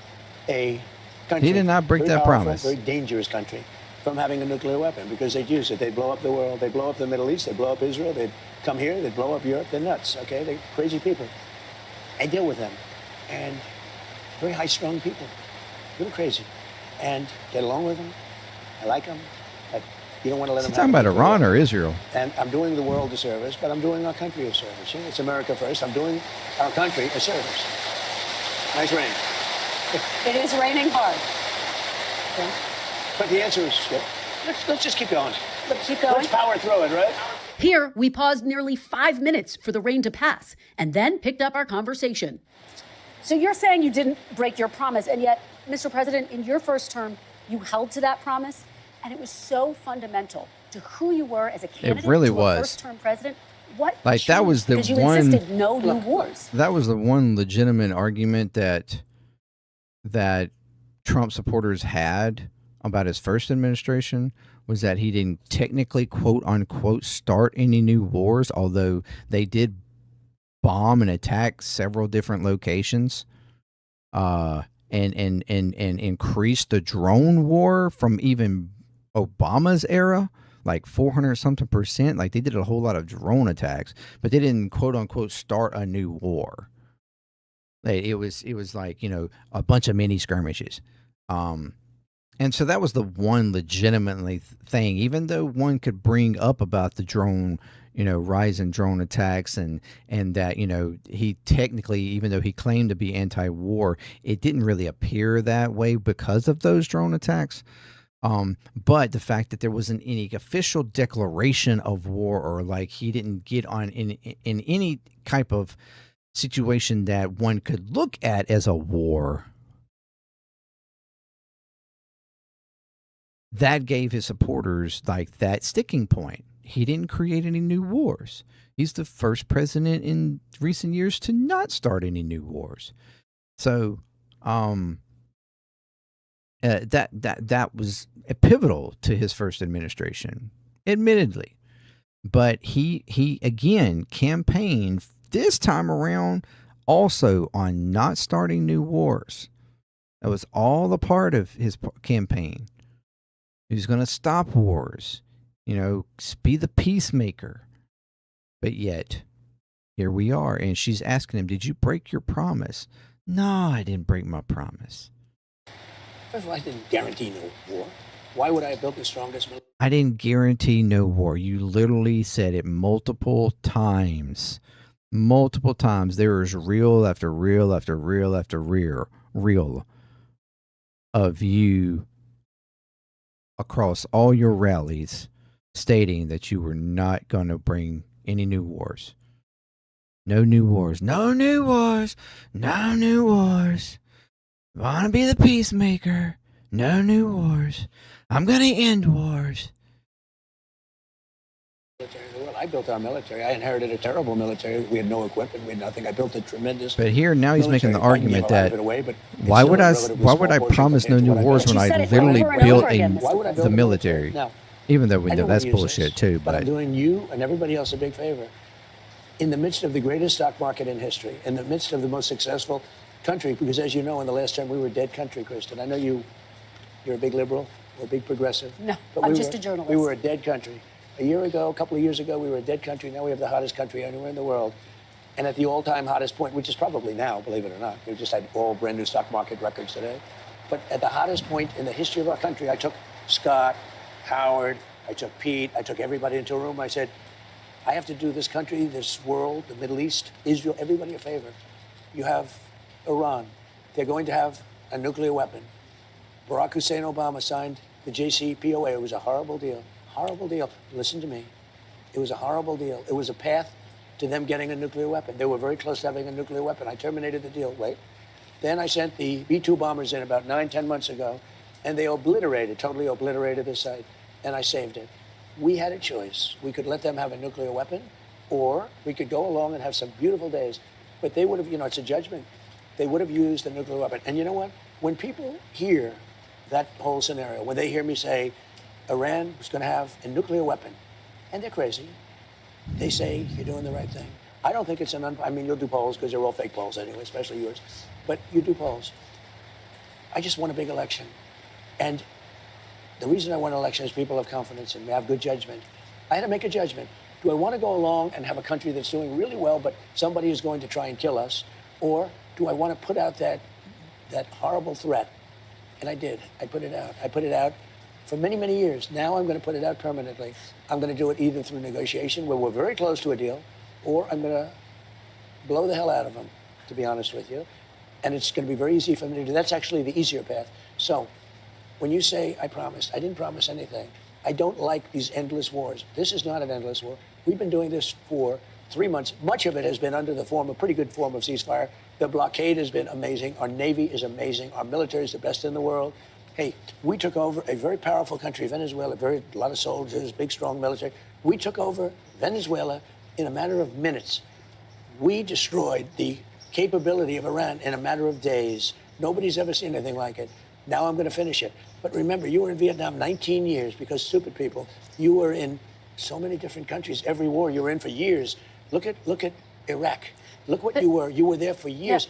a country.
He did not break
very
that
powerful,
promise.
Very dangerous country from having a nuclear weapon, because they'd use it. They'd blow up the world. They'd blow up the Middle East. They'd blow up Israel. They'd come here. They'd blow up Europe. They're nuts, okay? They're crazy people. I deal with them. And very high-strung people. A little crazy. And get along with them. I like them. But you don't want to let them
Talking about Iran or Israel?
And I'm doing the world a service, but I'm doing our country a service. You know, it's America first. I'm doing our country a service. Nice rain.
It is raining hard. Okay.
But the answer is, let's just keep going.
Let's keep going.
Let's power through it, right?
Here, we paused nearly 5 minutes for the rain to pass and then picked up our conversation. So you're saying you didn't break your promise, and yet, Mr. President, in your first term, you held to that promise, and it was so fundamental to who you were as a candidate
really
to
was.
a first-term president. What
Like,
changed?
that was the
because you
one-
insisted no new wars.
That was the one legitimate argument that Trump supporters had about his first administration, was that he didn't technically, quote unquote, start any new wars, although they did bomb and attack several different locations, and increase the drone war from even Obama's era, like 400 something percent. Like, they did a whole lot of drone attacks, but they didn't, quote unquote, start a new war. It was like, a bunch of mini skirmishes. And so that was the one legitimately thing, even though one could bring up about the drone, rise in drone attacks, and that, he technically, even though he claimed to be anti-war, it didn't really appear that way because of those drone attacks. But the fact that there wasn't any official declaration of war, or like he didn't get on in any type of situation that one could look at as a war, that gave his supporters like that sticking point. He didn't create any new wars. He's the first president in recent years to not start any new wars. So, that was pivotal to his first administration, admittedly. But he again campaigned this time around also on not starting new wars. That was all a part of his campaign. He was going to stop wars, be the peacemaker. But yet, here we are, and she's asking him, "Did you break your promise?" No, I didn't break my promise.
First of all, I didn't guarantee no war. Why would I have built the strongest military?
I didn't guarantee no war. You literally said it multiple times. Multiple times. There is reel after reel after reel after reel of you across all your rallies stating that you were not going to bring any new wars. No new wars. No new wars. No new wars. Want to be the peacemaker. No new wars. I'm going to end wars.
Well, I built our military. I inherited a terrible military. We had no equipment. We had nothing. I built a tremendous.
But here now he's making the
military.
argument that
away,
why would I promise no new wars when I literally built the military?
Now,
even though we know that's bullshit too.
But I'm doing you and everybody else a big favor. In the midst of the greatest stock market in history, in the midst of the most successful country, because as you know, in the last term we were a dead country, Kristen. I know you're a big liberal, or a big progressive.
No, but I'm just a journalist.
We were a dead country. A couple of years ago, we were a dead country. Now we have the hottest country anywhere in the world. And at the all-time hottest point, which is probably now, believe it or not, we just had all brand new stock market records today. But at the hottest point in the history of our country, I took Scott, Howard, I took Pete, I took everybody into a room. I said, I have to do this country, this world, the Middle East, Israel, everybody a favor. You have Iran. They're going to have a nuclear weapon. Barack Hussein Obama signed the JCPOA. It was a horrible deal. Horrible deal. Listen to me. It was a horrible deal. It was a path to them getting a nuclear weapon. They were very close to having a nuclear weapon. I terminated the deal. Wait. Then I sent the B-2 bombers in about 9-10 months ago, and they totally obliterated the site, and I saved it. We had a choice. We could let them have a nuclear weapon, or we could go along and have some beautiful days. But they would have, it's a judgment. They would have used the nuclear weapon. And you know what? When people hear that whole scenario, when they hear me say, Iran was going to have a nuclear weapon, and they're crazy. They say you're doing the right thing. I don't think it's you'll do polls because they're all fake polls anyway, especially yours. But you do polls. I just won a big election. And the reason I won an election is people have confidence in me, have good judgment. I had to make a judgment. Do I want to go along and have a country that's doing really well, but somebody is going to try and kill us? Or do I want to put out that horrible threat? And I did. I put it out. I put it out for many, many years. Now I'm going to put it out permanently. I'm going to do it either through negotiation, where we're very close to a deal, or I'm going to blow the hell out of them, to be honest with you. And it's going to be very easy for me to do. That's actually the easier path. So when you say I promised, I didn't promise anything. I don't like these endless wars. This is not an endless war. We've been doing this for 3 months. Much of it has been under the pretty good form of ceasefire. The blockade has been amazing. Our Navy is amazing. Our military is the best in the world. Hey, we took over a very powerful country, Venezuela, a lot of soldiers, big, strong military. We took over Venezuela in a matter of minutes. We destroyed the capability of Iran in a matter of days. Nobody's ever seen anything like it. Now I'm going to finish it. But remember, you were in Vietnam 19 years because stupid people. You were in so many different countries. Every war you were in for years. Look at Iraq. Look what you were. You were there for years.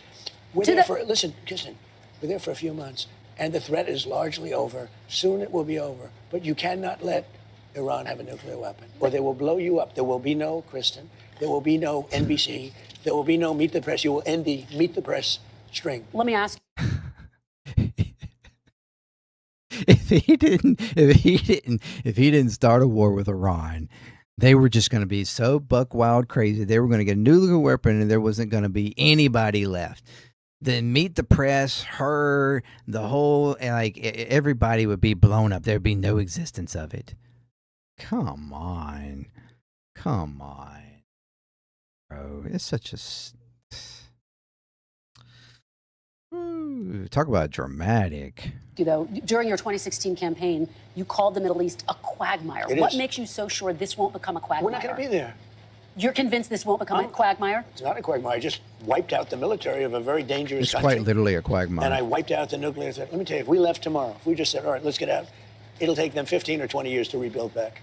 Yeah. Listen, Kirsten, we're there for a few months. And the threat is largely over. Soon it will be over. But you cannot let Iran have a nuclear weapon, or they will blow you up. There will be no Kristen. There will be no NBC. There will be no Meet the Press. You will end the Meet the Press string.
Let me ask.
If he didn't start a war with Iran, they were just going to be so buck wild crazy. They were going to get a nuclear weapon, and there wasn't going to be anybody left. Then Meet the Press, her, the whole, everybody would be blown up. There'd be no existence of it. Come on, bro. It's such a. talk about dramatic.
During your 2016 campaign, you called the Middle East a quagmire. What makes you so sure this won't become a quagmire?
We're not going to be there.
You're convinced this won't become a quagmire?
It's not a quagmire. I just wiped out the military of a very dangerous country.
It's quite literally a quagmire.
And I wiped out the nuclear threat. Let me tell you, if we left tomorrow, if we just said, all right, let's get out, it'll take them 15 or 20 years to rebuild back.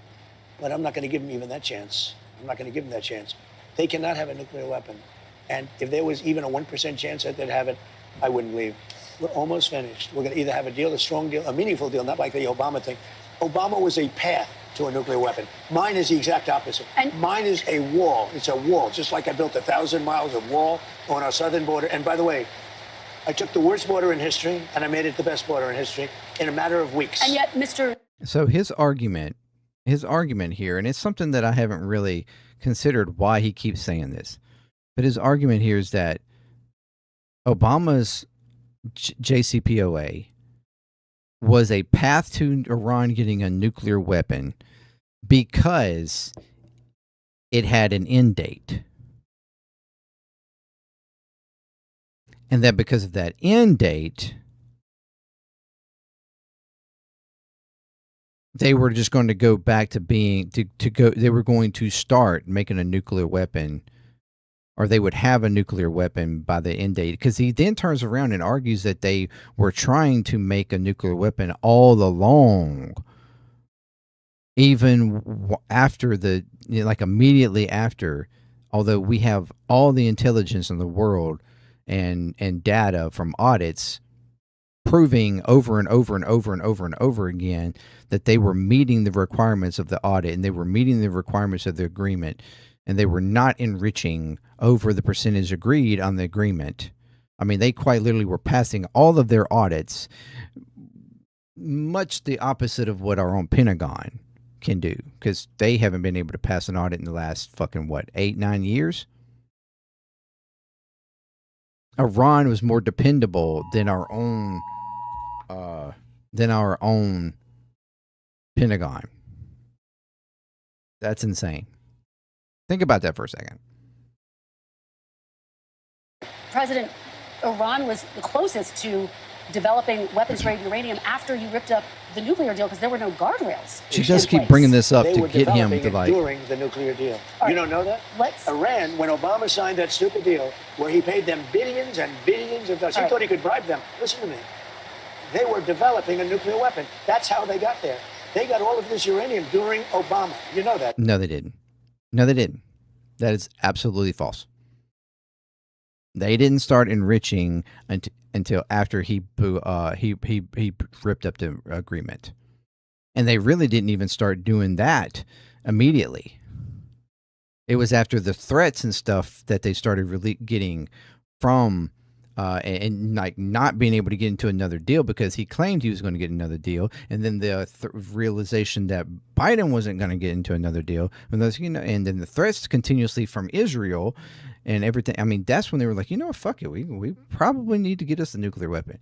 But I'm not going to give them even that chance. I'm not going to give them that chance. They cannot have a nuclear weapon. And if there was even a 1% chance that they'd have it, I wouldn't leave. We're almost finished. We're going to either have a deal, a strong deal, a meaningful deal, not like the Obama thing. Obama was a path to a nuclear weapon. Mine is the exact opposite. And mine is a wall. It's a wall, just like I built 1,000 miles of wall on our southern border. And by the way, I took the worst border in history and I made it the best border in history in a matter of weeks.
And yet, Mr.
So his argument here, and it's something that I haven't really considered why he keeps saying this, but his argument here is that Obama's JCPOA was a path to Iran getting a nuclear weapon because it had an end date. And that because of that end date, they were just going to go back to being, they were going to start making a nuclear weapon, or they would have a nuclear weapon by the end date. Because he then turns around and argues that they were trying to make a nuclear weapon all along, even after like immediately after, although we have all the intelligence in the world and data from audits proving over and over and over and over and over again that they were meeting the requirements of the audit and they were meeting the requirements of the agreement, and they were not enriching over the percentage agreed on the agreement. I mean, they quite literally were passing all of their audits, much the opposite of what our own Pentagon can do, because they haven't been able to pass an audit in the last fucking, 8-9 years? Iran was more dependable than our own Pentagon. That's insane. Think about that for a second.
President, Iran was the closest to developing weapons-grade uranium after you ripped up the nuclear deal because there were no guardrails.
She just keep bringing this up
to
get him to like.
During the nuclear deal, you don't know that? Iran, when Obama signed that stupid deal where he paid them billions and billions of dollars, he thought he could bribe them. Listen to me. They were developing a nuclear weapon. That's how they got there. They got all of this uranium during Obama. You know that?
No, they didn't. No, they didn't. That is absolutely false. They didn't start enriching until after he ripped up the agreement, and they really didn't even start doing that immediately. It was after the threats and stuff that they started really getting from and like not being able to get into another deal because he claimed he was going to get another deal, and then the realization that Biden wasn't going to get into another deal, and those, and then the threats continuously from Israel and everything. I mean, that's when they were like, fuck it, we probably need to get us a nuclear weapon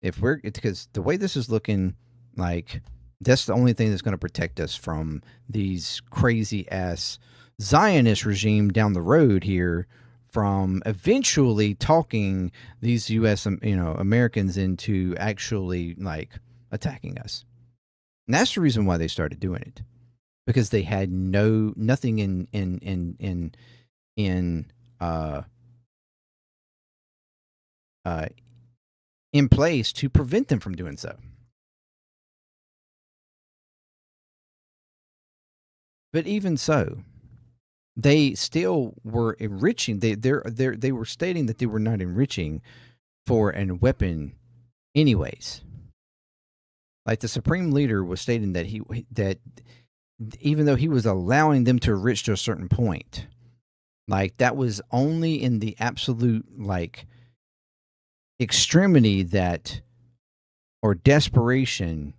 because the way this is looking, like that's the only thing that's going to protect us from these crazy ass Zionist regime down the road here, from eventually talking these U.S. Americans into actually like attacking us. And that's the reason why they started doing it, because they had nothing in place to prevent them from doing so. But even so, they still were enriching. They were stating that they were not enriching for a weapon, anyways. Like the Supreme Leader was stating that that even though he was allowing them to enrich to a certain point, like that was only in the absolute like extremity or desperation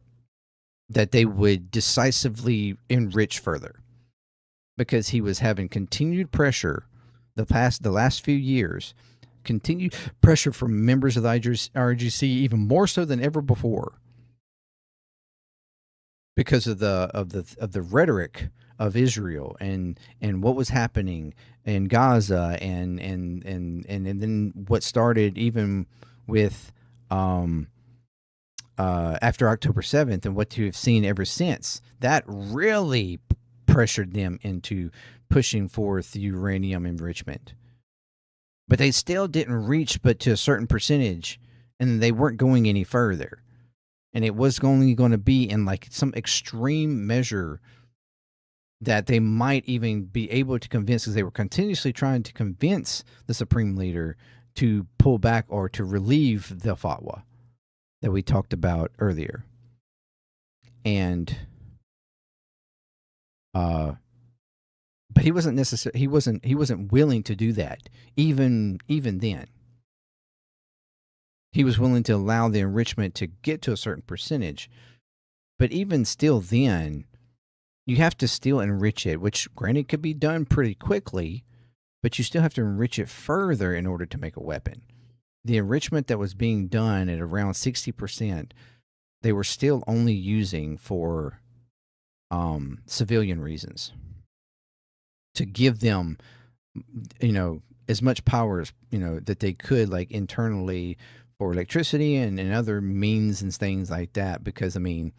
that they would decisively enrich further. Because he was having continued pressure the last few years, continued pressure from members of the IRGC, even more so than ever before, because of the rhetoric of Israel and what was happening in Gaza and then what started even with after October 7th and what you've seen ever since, that really pressured them into pushing forth uranium enrichment. But they still didn't reach but to a certain percentage, and they weren't going any further. And it was only going to be in like some extreme measure that they might even be able to convince, because they were continuously trying to convince the supreme leader to pull back or to relieve the fatwa that we talked about earlier. And but he wasn't necessarily he wasn't willing to do that even then. He was willing to allow the enrichment to get to a certain percentage, but even still then, you have to still enrich it, which granted could be done pretty quickly, but you still have to enrich it further in order to make a weapon. The enrichment that was being done at around 60%, they were still only using for civilian reasons, to give them, as much power as, that they could, like internally for electricity and other means and things like that. Because, I mean,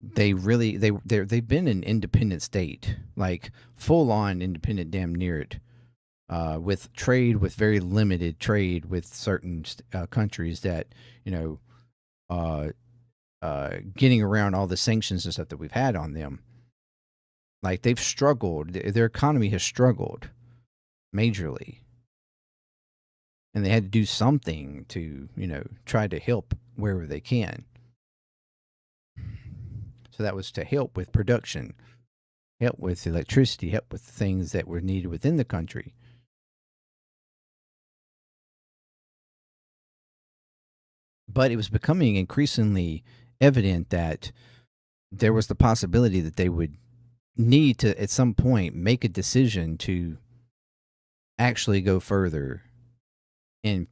they've been an independent state, like full on independent, damn near it, with trade, with very limited trade with certain countries that, getting around all the sanctions and stuff that we've had on them. Like, they've struggled. Their economy has struggled majorly. And they had to do something to, try to help wherever they can. So that was to help with production, help with electricity, help with things that were needed within the country. But it was becoming increasingly evident that there was the possibility that they would need to, at some point, make a decision to actually go further in,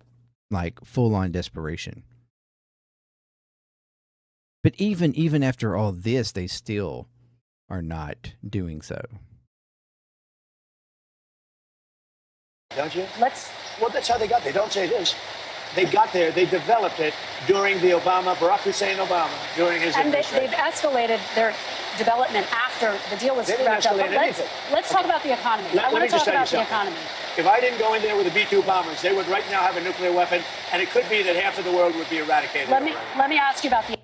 like, full-on desperation. But even after all this, they still are not doing so.
Don't you? Well, that's how they got there. Don't say this. They got there. They developed it during the Barack Hussein Obama, during his administration.
And they've escalated their development after the deal was wrapped up. But let's talk about the economy. I want to talk about the economy.
If I didn't go in there with the B-2 bombers, they would right now have a nuclear weapon, and it could be that half of the world would be eradicated.
Let me ask you about the...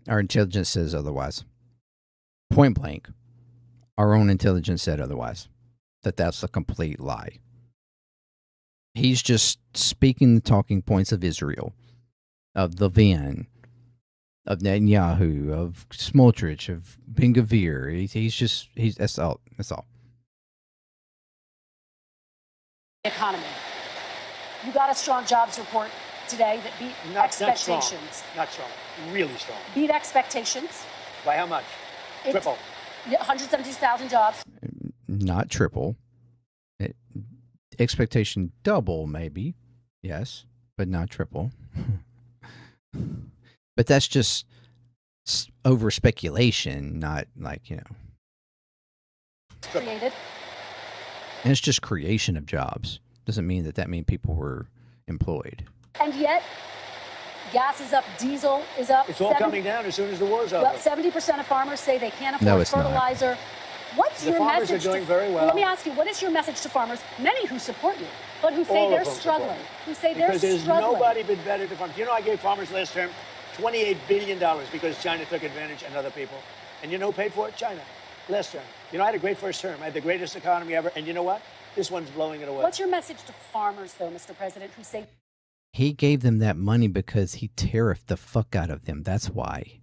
Our intelligence says otherwise. Point blank. Our own intelligence said otherwise. That's a complete lie. He's just speaking the talking points of Israel, of Levin, of Netanyahu, of Smotrich, of Ben-Gvir. That's all.
Economy. You got a strong jobs report today that beat expectations.
Not strong. Really strong.
Beat expectations.
By how much? Triple.
172,000 jobs.
Not triple. Expectation double, maybe. Yes, but not triple. But that's just over speculation, not like,
Created.
And it's just creation of jobs. Doesn't mean that means people were employed.
And yet, gas is up, diesel is up.
It's all coming down as soon as the war's over.
Well, 70% of farmers say they can't afford fertilizer. What's your message?
The farmers are doing very well.
Let me ask you, what is your message to farmers, many who support you, but who say they're struggling?
Because there's nobody been better to farmers. I gave farmers last term $28 billion because China took advantage and other people. And who paid for it? China. Last term. I had a great first term. I had the greatest economy ever. And you know what? This one's blowing it away.
What's your message to farmers, though, Mr. President, who say...
He gave them that money because he tariffed the fuck out of them. That's why.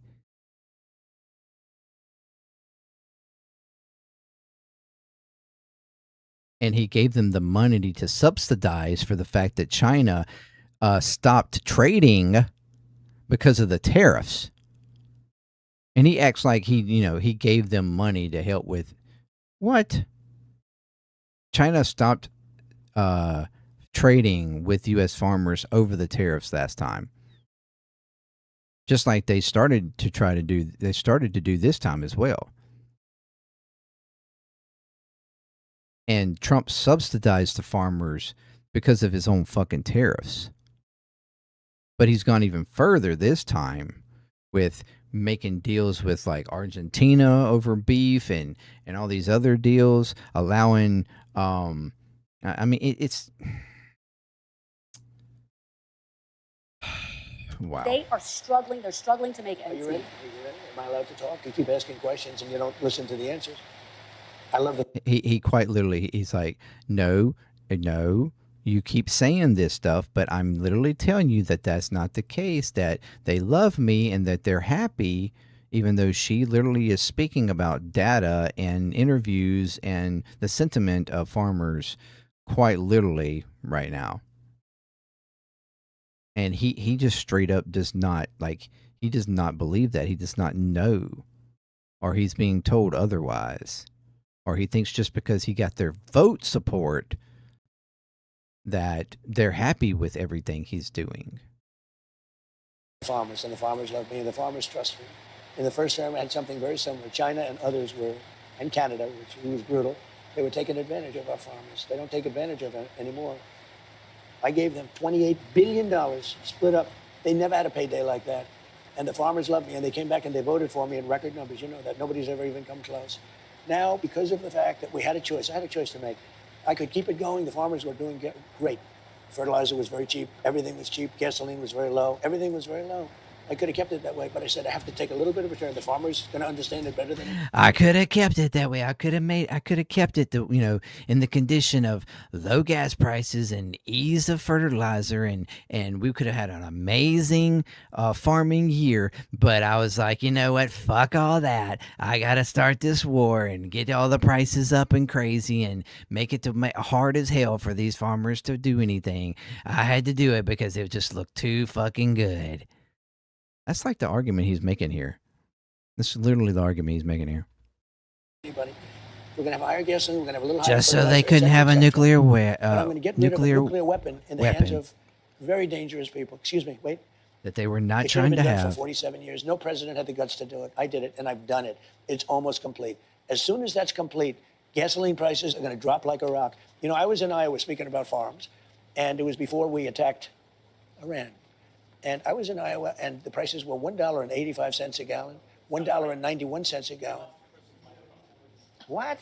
And he gave them the money to subsidize for the fact that China stopped trading because of the tariffs. And he acts like he gave them money to help with what? China stopped trading with U.S. farmers over the tariffs last time. Just like they started to do this time as well. And Trump subsidized the farmers because of his own fucking tariffs. But he's gone even further this time with making deals with like Argentina over beef and all these other deals, allowing I mean it's wow.
They are struggling. They're struggling to make ends meet.
Are you ready? Am I allowed to talk? You keep asking questions and you don't listen to the answers. I love the.
He quite literally, he's like, no, you keep saying this stuff, but I'm literally telling you that that's not the case, that they love me and that they're happy, even though she literally is speaking about data and interviews and the sentiment of farmers quite literally right now. And he just straight up does not, like, he does not believe that. He does not know, or he's being told otherwise. Or he thinks just because he got their vote support that they're happy with everything he's doing.
Farmers, and the farmers love me, and the farmers trust me. In the first term, I had something very similar. China and others were, and Canada, which was brutal, they were taking advantage of our farmers. They don't take advantage of it anymore. I gave them $28 billion split up. They never had a payday like that. And the farmers loved me, and they came back and they voted for me in record numbers. You know that. Nobody's ever even come close. Now, because of the fact that we had a choice, I had a choice to make. I could keep it going. The farmers were doing great. Fertilizer was very cheap. Everything was cheap. Gasoline was very low. Everything was very low. I could have kept it that way, but I said I have to take a little bit of a turn. The farmer's going to understand it better than me.
I could have kept it that way. I could have kept it, in the condition of low gas prices and ease of fertilizer, and we could have had an amazing farming year. But I was like, you know what? Fuck all that. I got to start this war and get all the prices up and crazy and make it hard as hell for these farmers to do anything. I had to do it because it just looked too fucking good. That's like the argument he's making here. This is literally the argument he's making here.
Anybody. We're going to have higher gasoline. We're going to have a little higher
Just so they couldn't have a nuclear
but I'm going to get rid of a nuclear weapon in the hands of very dangerous people. Excuse me, wait.
That they were not
it
trying
been
to
done
have.
For 47 years. No president had the guts to do it. I did it, and I've done it. It's almost complete. As soon as that's complete, gasoline prices are going to drop like a rock. You know, I was in Iowa speaking about farms, and it was before we attacked Iran. And I was in Iowa, and the prices were $1.85 a gallon, $1.91 a gallon. What?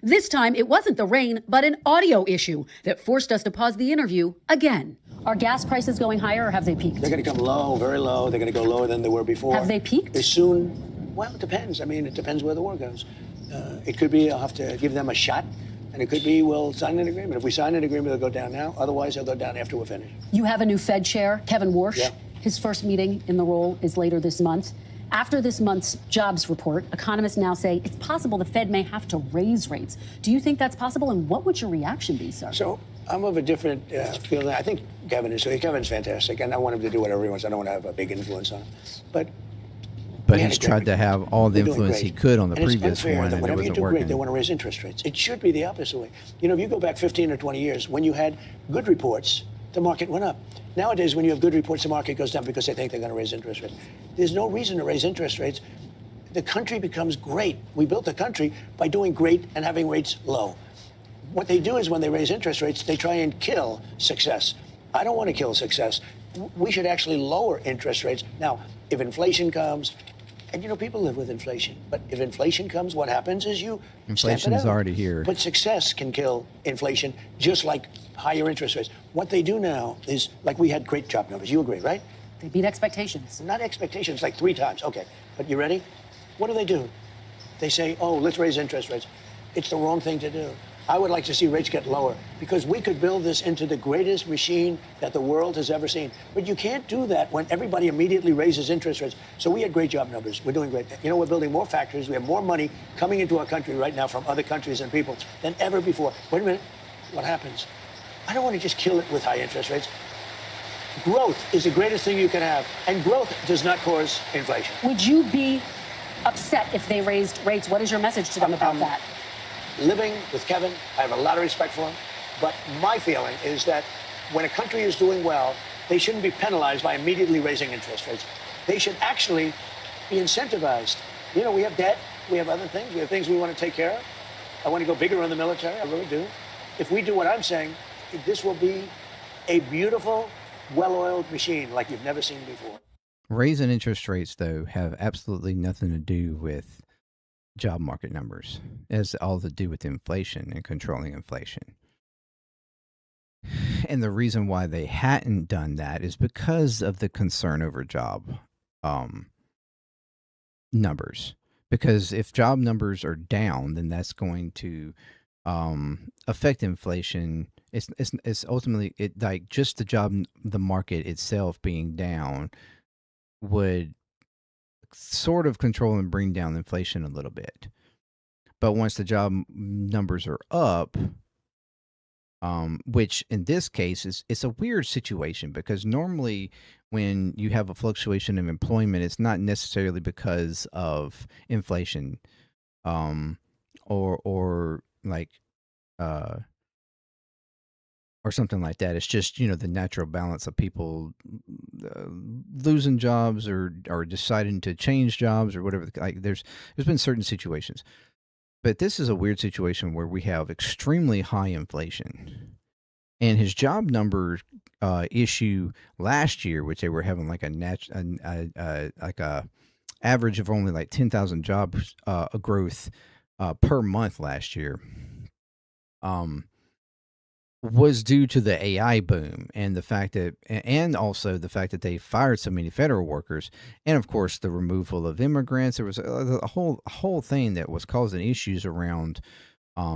This time, it wasn't the rain, but an audio issue that forced us to pause the interview again. Are gas prices going higher, or have they peaked?
They're going to come low, very low. They're going to go lower than they were before.
Have they peaked?
As soon, well, it depends. I mean, it depends where the war goes. It could be I'll have to give them a shot, and it could be we'll sign an agreement. If we sign an agreement, they'll go down now. Otherwise, they'll go down after we're finished.
You have a new Fed chair, Kevin Warsh.
Yeah.
His first meeting in the role is later this month. After this month's jobs report, economists now say it's possible the Fed may have to raise rates. Do you think that's possible, and what would your reaction be, sir?
So I'm of a different feeling. I think Kevin's fantastic, and I want him to do whatever he wants. I don't want to have a big influence on him. But
he's tried to have all the influence he could on the previous one, and it wasn't working.
They want to raise interest rates. It should be the opposite way. You know, if you go back 15 or 20 years, when you had good reports, the market went up. Nowadays, when you have good reports, the market goes down because they think they're going to raise interest rates. There's no reason to raise interest rates. The country becomes great. We built the country by doing great and having rates low. What they do is when they raise interest rates, they try and kill success. I don't want to kill success. We should actually lower interest rates. Now, if inflation comes, and you know, people live with inflation, but if inflation comes, what happens is
inflation is already here.
But success can kill inflation, just like higher interest rates. What they do now is, like, we had great job numbers. You agree, right?
They beat expectations.
Not expectations, like 3 times. Okay, but you ready? What do? They say, oh, let's raise interest rates. It's the wrong thing to do. I would like to see rates get lower because we could build this into the greatest machine that the world has ever seen. But you can't do that when everybody immediately raises interest rates. So we had great job numbers. We're doing great. You know, we're building more factories. We have more money coming into our country right now from other countries and people than ever before. Wait a minute. What happens? I don't want to just kill it with high interest rates. Growth is the greatest thing you can have, and growth does not cause inflation.
Would you be upset if they raised rates? What is your message to them about that?
Living with Kevin, I have a lot of respect for him, but my feeling is that when a country is doing well, they shouldn't be penalized by immediately raising interest rates. They should actually be incentivized. You know, we have debt, we have other things, we have things we want to take care of. I want to go bigger on the military, I really do. If we do what I'm saying, this will be a beautiful well-oiled machine like you've never seen before.
Raising interest rates, though, have absolutely nothing to do with job market numbers. It has all to do with inflation and controlling inflation. And the reason why they hadn't done that is because of the concern over job um, numbers. Because if job numbers are down, then that's going to affect inflation. It's ultimately it like just the market itself being down would sort of control and bring down inflation a little bit. But once the job numbers are up, which in this case it's a weird situation because normally when you have a fluctuation of employment, it's not necessarily because of inflation, um, or like uh, or something like that. It's just the natural balance of people uh, losing jobs or deciding to change jobs or whatever. Like there's been certain situations, but this is a weird situation where we have extremely high inflation. And his job number issue last year, which they were having like like a average of only like 10,000 jobs growth per month last year, um, was due to the AI boom and the fact that, and also the fact that they fired so many federal workers, and of course the removal of immigrants. There was a whole thing that was causing issues around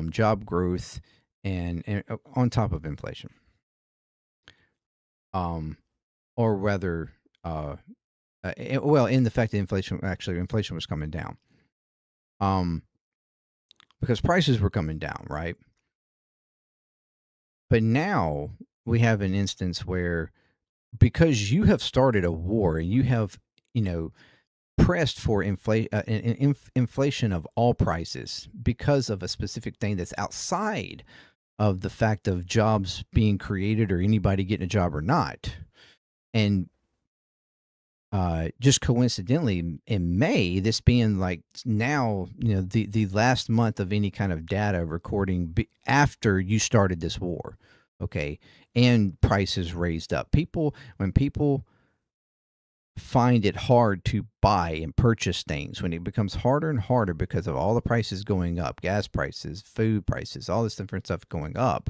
job growth and on top of inflation. Or rather, well, in the fact that inflation was coming down, um, because prices were coming down, right? But now we have an instance where because you have started a war and you have, you know, pressed for inflation of all prices because of a specific thing that's outside of the fact of jobs being created or anybody getting a job or not, and just coincidentally in May, this being like now, the last month of any kind of data recording after you started this war, okay, and prices raised up. When people find it hard to buy and purchase things, when it becomes harder and harder because of all the prices going up, gas prices, food prices, all this different stuff going up,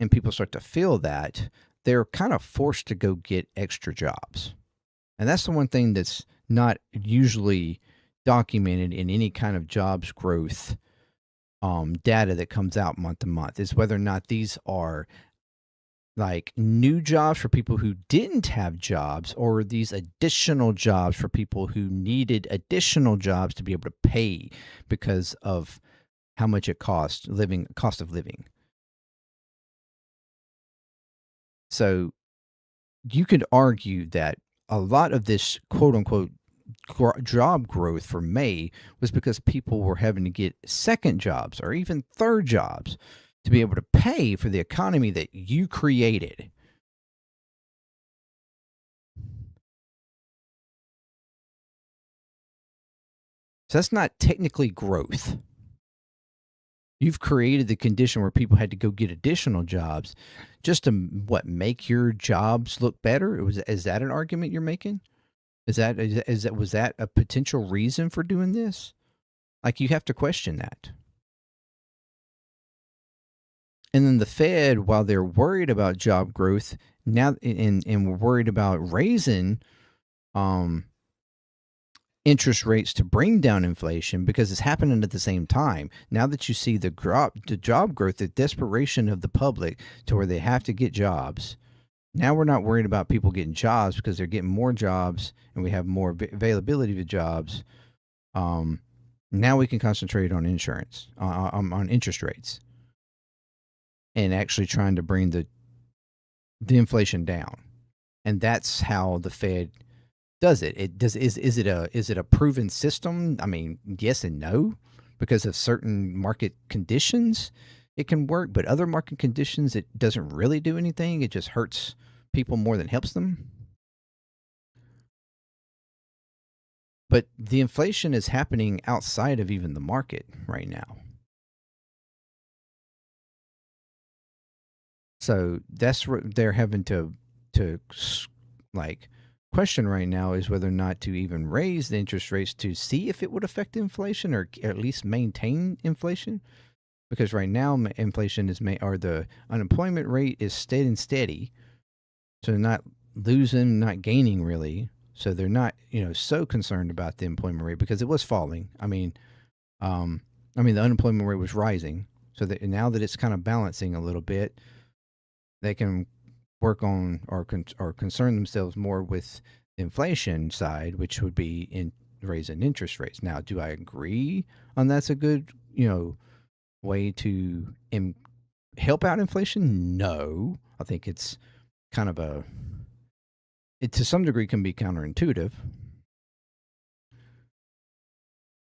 and people start to feel that, they're kind of forced to go get extra jobs. And that's the one thing that's not usually documented in any kind of jobs growth data that comes out month to month, is whether or not these are like new jobs for people who didn't have jobs or these additional jobs for people who needed additional jobs to be able to pay because of how much it cost of living. So you could argue that a lot of this quote unquote job growth for May was because people were having to get second jobs or even third jobs to be able to pay for the economy that you created. So that's not technically growth. You've created the condition where people had to go get additional jobs just to make your jobs look better. Is that an argument you're making? Was that a potential reason for doing this? Like, you have to question that. And then the Fed, while they're worried about job growth now, and we're worried about raising interest rates to bring down inflation because it's happening at the same time. Now that you see the job growth, the desperation of the public to where they have to get jobs. Now we're not worried about people getting jobs because they're getting more jobs and we have more availability of jobs. Now we can concentrate on insurance, on interest rates, and actually trying to bring the inflation down. And that's how the Fed does it. Is it a proven system? I mean, yes and no, because of certain market conditions it can work, but other market conditions it doesn't really do anything. It just hurts people more than helps them. But the inflation is happening outside of even the market right now. So that's what they're having to like question right now is whether or not to even raise the interest rates to see if it would affect inflation or at least maintain inflation. Because right now inflation is or the unemployment rate is steady, so they're not losing, not gaining really. So they're not, so concerned about the employment rate because it was falling. The unemployment rate was rising. So that now that it's kind of balancing a little bit, they can work on or concern themselves more with the inflation side, which would be in raising interest rates. Now, do I agree on that's a good, way to help out inflation? No, I think it's kind of it to some degree can be counterintuitive.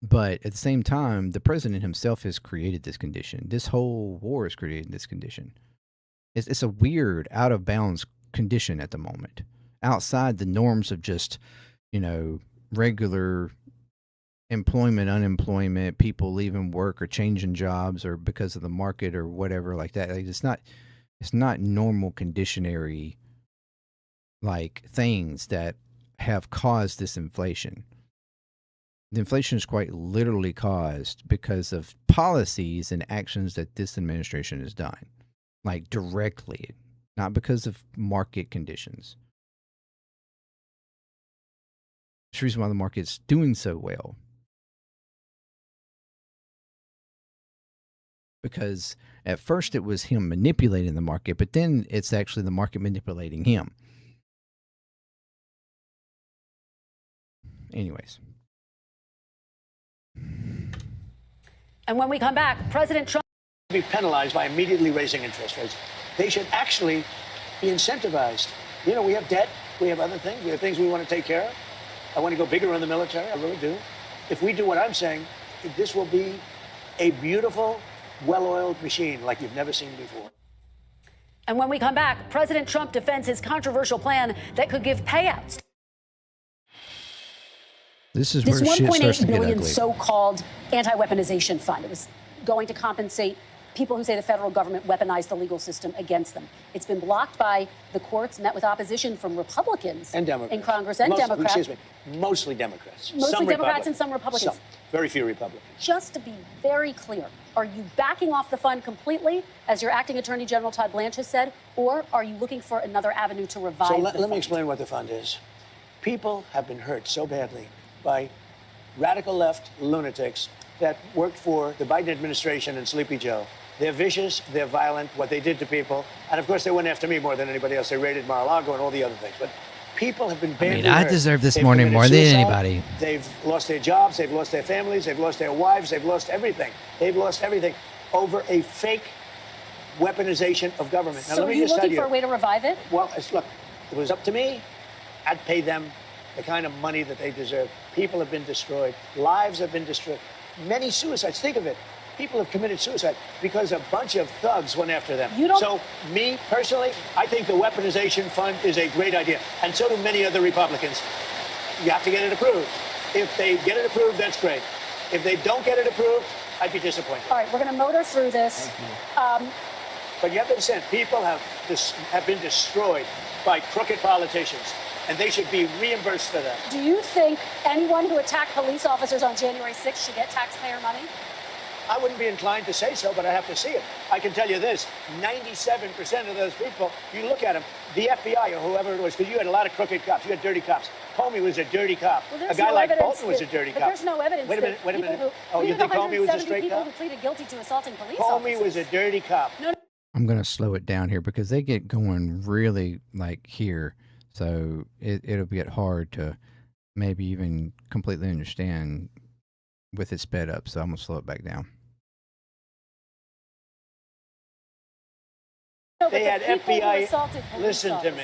But at the same time, the president himself has created this condition. This whole war has created this condition. It's a weird, out of bounds condition at the moment, outside the norms of just, regular employment, unemployment, people leaving work or changing jobs or because of the market or whatever like that. Like it's not normal conditionary like things that have caused this inflation. The inflation is quite literally caused because of policies and actions that this administration has done, like directly, not because of market conditions. It's the reason why the market's doing so well. Because at first it was him manipulating the market, but then it's actually the market manipulating him. Anyways.
And when we come back, President Trump
be penalized by immediately raising interest rates. They should actually be incentivized. We have debt, we have other things, we have things we want to take care of. I want to go bigger in the military, I really do. If we do what I'm saying, this will be a beautiful, well-oiled machine like you've never seen before.
And when we come back, President Trump defends his controversial plan that could give payouts.
This is where shit starts to get ugly.
$1.8 billion so-called anti-weaponization fund. It was going to compensate people who say the federal government weaponized the legal system against them. It's been blocked by the courts, met with opposition from Republicans
and Democrats
in Congress and Democrats.
Excuse me, mostly Democrats.
Mostly
some
Democrats and some Republicans.
Some, very few Republicans.
Just to be very clear, are you backing off the fund completely, as your acting Attorney General Todd Blanche has said, or are you looking for another avenue to revive the fund?
Let me explain what the fund is. People have been hurt so badly by radical left lunatics that worked for the Biden administration and Sleepy Joe. They're vicious, they're violent, what they did to people. And of course, they went after me more than anybody else. They raided Mar-a-Lago and all the other things. But people have been badly hurt.
I deserve this morning more than anybody.
They've lost their jobs, they've lost their families, they've lost their wives, they've lost everything. They've lost everything over a fake weaponization of government. Now,
so
let me
are you
just tell
looking for a way to revive it?
Well, look, if it was up to me, I'd pay them the kind of money that they deserve. People have been destroyed. Lives have been destroyed. Many suicides. Think of it. People have committed suicide because a bunch of thugs went after them. So, me, personally, I think the weaponization fund is a great idea. And so do many other Republicans. You have to get it approved. If they get it approved, that's great. If they don't get it approved, I'd be disappointed.
All right, we're going to motor through this.
But you have to understand, people have been destroyed by crooked politicians, and they should be reimbursed for that.
Do you think anyone who attacked police officers on January 6th should get taxpayer money?
I wouldn't be inclined to say so, but I have to see it. I can tell you this, 97% of those people, you look at them, the FBI or whoever it was, because you had a lot of crooked cops, you had dirty cops. Comey was a dirty cop.
Well,
a guy like Bolton was a dirty cop.
But there's no evidence.
Wait a minute. Oh, you think Comey was a straight cop?
People who pleaded guilty to assaulting police officers.
Comey was a dirty cop.
No.
I'm going to slow it down here because they get going really like here. So it'll get hard to maybe even completely understand with it sped up. So I'm going to slow it back down.
They had FBI, listen to me,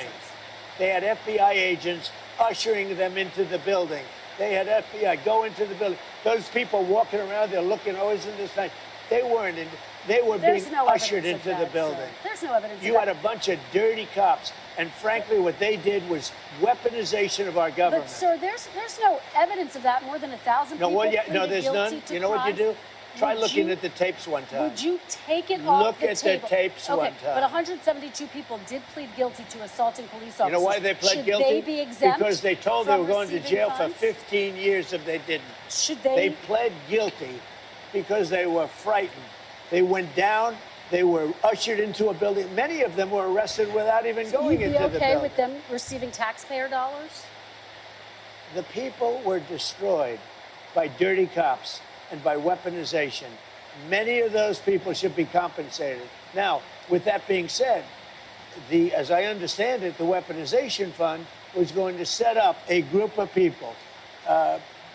they had FBI agents ushering them into the building. They had FBI go into the building. Those people walking around, they're looking always in this thing. They weren't in, they were being ushered into the building.
There's no evidence
You had a bunch of dirty cops, and frankly, what they did was weaponization of our government.
But, sir, there's no evidence of that. More than 1,000 people
no, there's none. You know what you do? Try looking at the tapes one time.
Would you take it off the table?
Look at the tapes one time.
But 172 people did plead guilty to assaulting police officers.
You know why they pled guilty?
Should they be exempt?
Because they told they were going to jail for 15 years if they didn't.
Should they?
They pled guilty because they were frightened. They went down. They were ushered into a building. Many of them were arrested without even going into the building.
Would you be okay with them receiving taxpayer dollars?
The people were destroyed by dirty cops and by weaponization. Many of those people should be compensated. Now, with that being said, as I understand it, the weaponization fund was going to set up a group of people,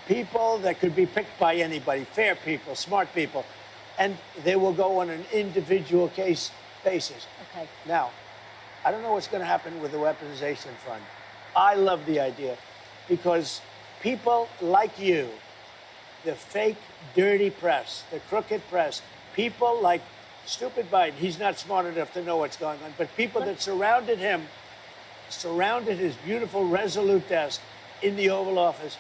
people that could be picked by anybody, fair people, smart people, and they will go on an individual case basis.
Okay.
Now, I don't know what's going to happen with the weaponization fund. I love the idea because people like you, the fake, dirty press, the crooked press, people like stupid Biden, he's not smart enough to know what's going on, but people that surrounded him, surrounded his beautiful, resolute desk in the Oval Office,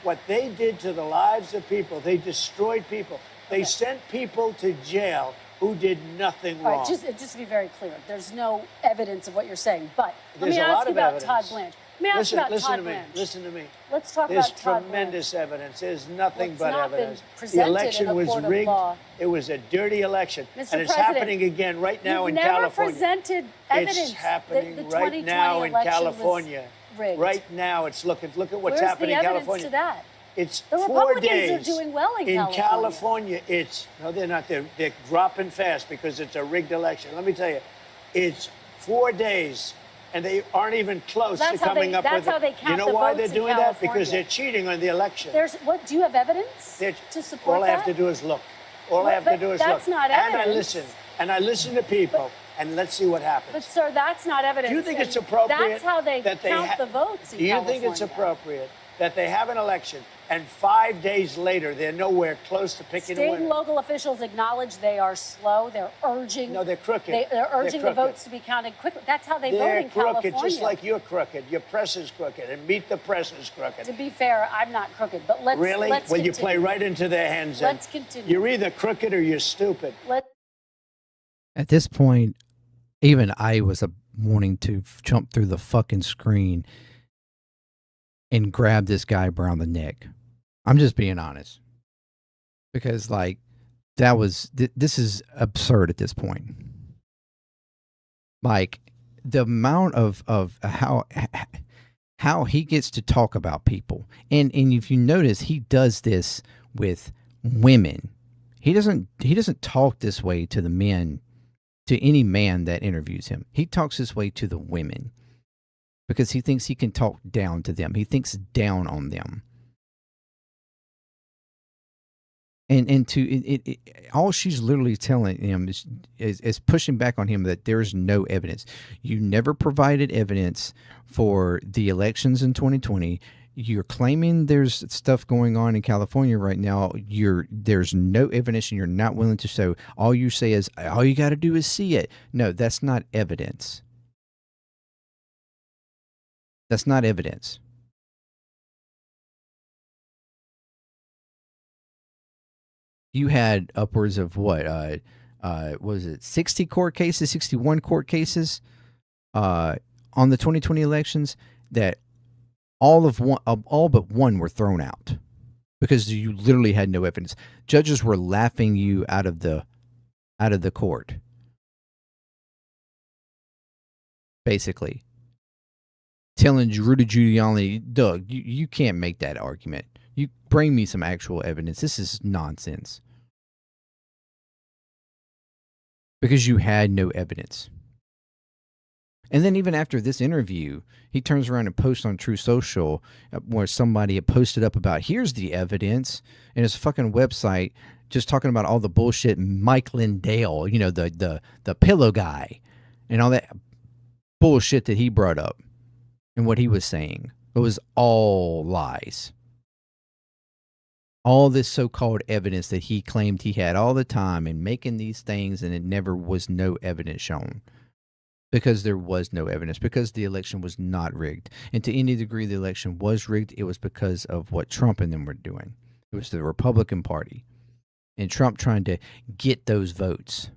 what they did to the lives of people, they destroyed people. They sent people to jail who did nothing wrong.
All right, just to be very clear, there's no evidence of what you're saying, but let me
a
ask
lot
you
of
about
evidence.
Todd Blanche. Let me ask you about Todd Blanche.
Listen to me.
Let's talk
There's
about Todd
tremendous evidence. There's nothing
What's
but
not been
evidence. The
presented
election
in a
was
court of
rigged.
law.
It was a dirty election.
Mr.
And it's
President,
happening again right now in
You've never
California.
presented evidence
It's happening
that the
right
2020
now in
election
California.
was rigged.
Right now, look at what's
Where's
happening in
the evidence
California.
to that?
It's
The
4
Republicans
days.
are doing well in
California, no, they're not. They're dropping fast because it's a rigged election. Let me tell you, it's 4 days, and they aren't even close to coming up with it.
That's how they count
You know
the
why
votes
they're doing
in
that?
California.
Because they're cheating on the election.
Do you have evidence to support
all
that?
I have to do is look. All I have to do is
that's
look.
not
And I
evidence.
listen. And I listen to people. And let's see what happens.
But, sir, that's not evidence.
Do you think it's appropriate?
That's how they
that
count the votes in
Do you
California.
think it's appropriate that they have an election and 5 days later they're nowhere close to picking a winner?
State and local officials acknowledge they are slow. They're urging.
No, they're crooked.
They're urging the
crooked.
votes to be counted quickly. That's how they vote
They're
in
crooked,
California.
just like you're crooked. Your press is crooked, and Meet the Press is crooked.
To be fair, I'm not crooked, but let's
Really?
Let's
Well,
continue.
you play right into their hands.
Let's continue.
You're either crooked or you're stupid.
At this point, even I was wanting to jump through the fucking screen and grab this guy around the neck. I'm just being honest. Because, like, this is absurd at this point. Like, the amount of how he gets to talk about people. And if you notice, he does this with women. He doesn't talk this way to the men, to any man that interviews him. He talks this way to the women because he thinks he can talk down to them. He thinks down on them. And all she's literally telling him is pushing back on him that there's no evidence. You never provided evidence for the elections in 2020. You're claiming there's stuff going on in California right now. There's no evidence and you're not willing to show. All you say is, all you got to do is see it. No, that's not evidence. That's not evidence. You had upwards of what? Was it 60 court cases, 61 court cases on the 2020 elections that all but one were thrown out because you literally had no evidence. Judges were laughing you out of the court. Basically. Telling Rudy Giuliani, Doug, you can't make that argument. You bring me some actual evidence. This is nonsense. Because you had no evidence. And then even after this interview, he turns around and posts on True Social where somebody had posted up about, here's the evidence, and his fucking website just talking about all the bullshit Mike Lindell, the pillow guy, and all that bullshit that he brought up and what he was saying. It was all lies. All this so-called evidence that he claimed he had all the time and making these things, and it never was no evidence shown. Because there was no evidence, because the election was not rigged. And to any degree the election was rigged, it was because of what Trump and them were doing. It was the Republican Party. and Trump trying to get those votes,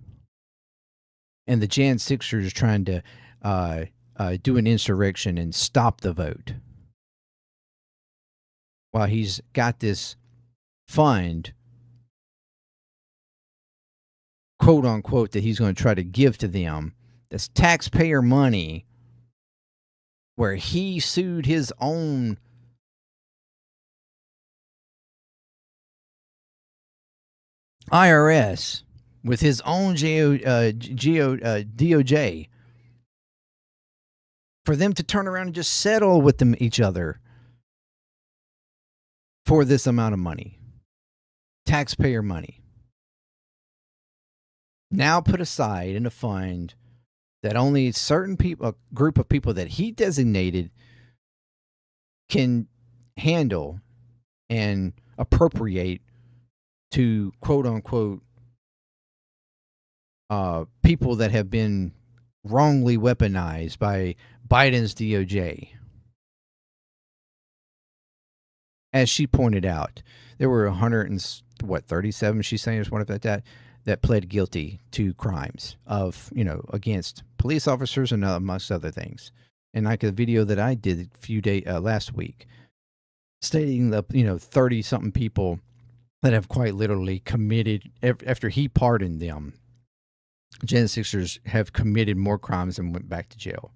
and the Jan Sixers trying to do an insurrection and stop the vote, while he's got this fund, quote unquote, that he's going to try to give to them. That's taxpayer money, where he sued his own IRS with his own DOJ for them to turn around and just settle with them each other for this amount of money, taxpayer money. Now put aside in a fund that only certain people, a group of people that he designated, can handle and appropriate to, quote unquote, people that have been wrongly weaponized by Biden's DOJ. As she pointed out, there were 137, she's saying, or something like that pled guilty to crimes of, against police officers and amongst other things. And like a video that I did a few days last week, stating that 30-something people that have quite literally committed, after he pardoned them, Gen Sixers have committed more crimes and went back to jail.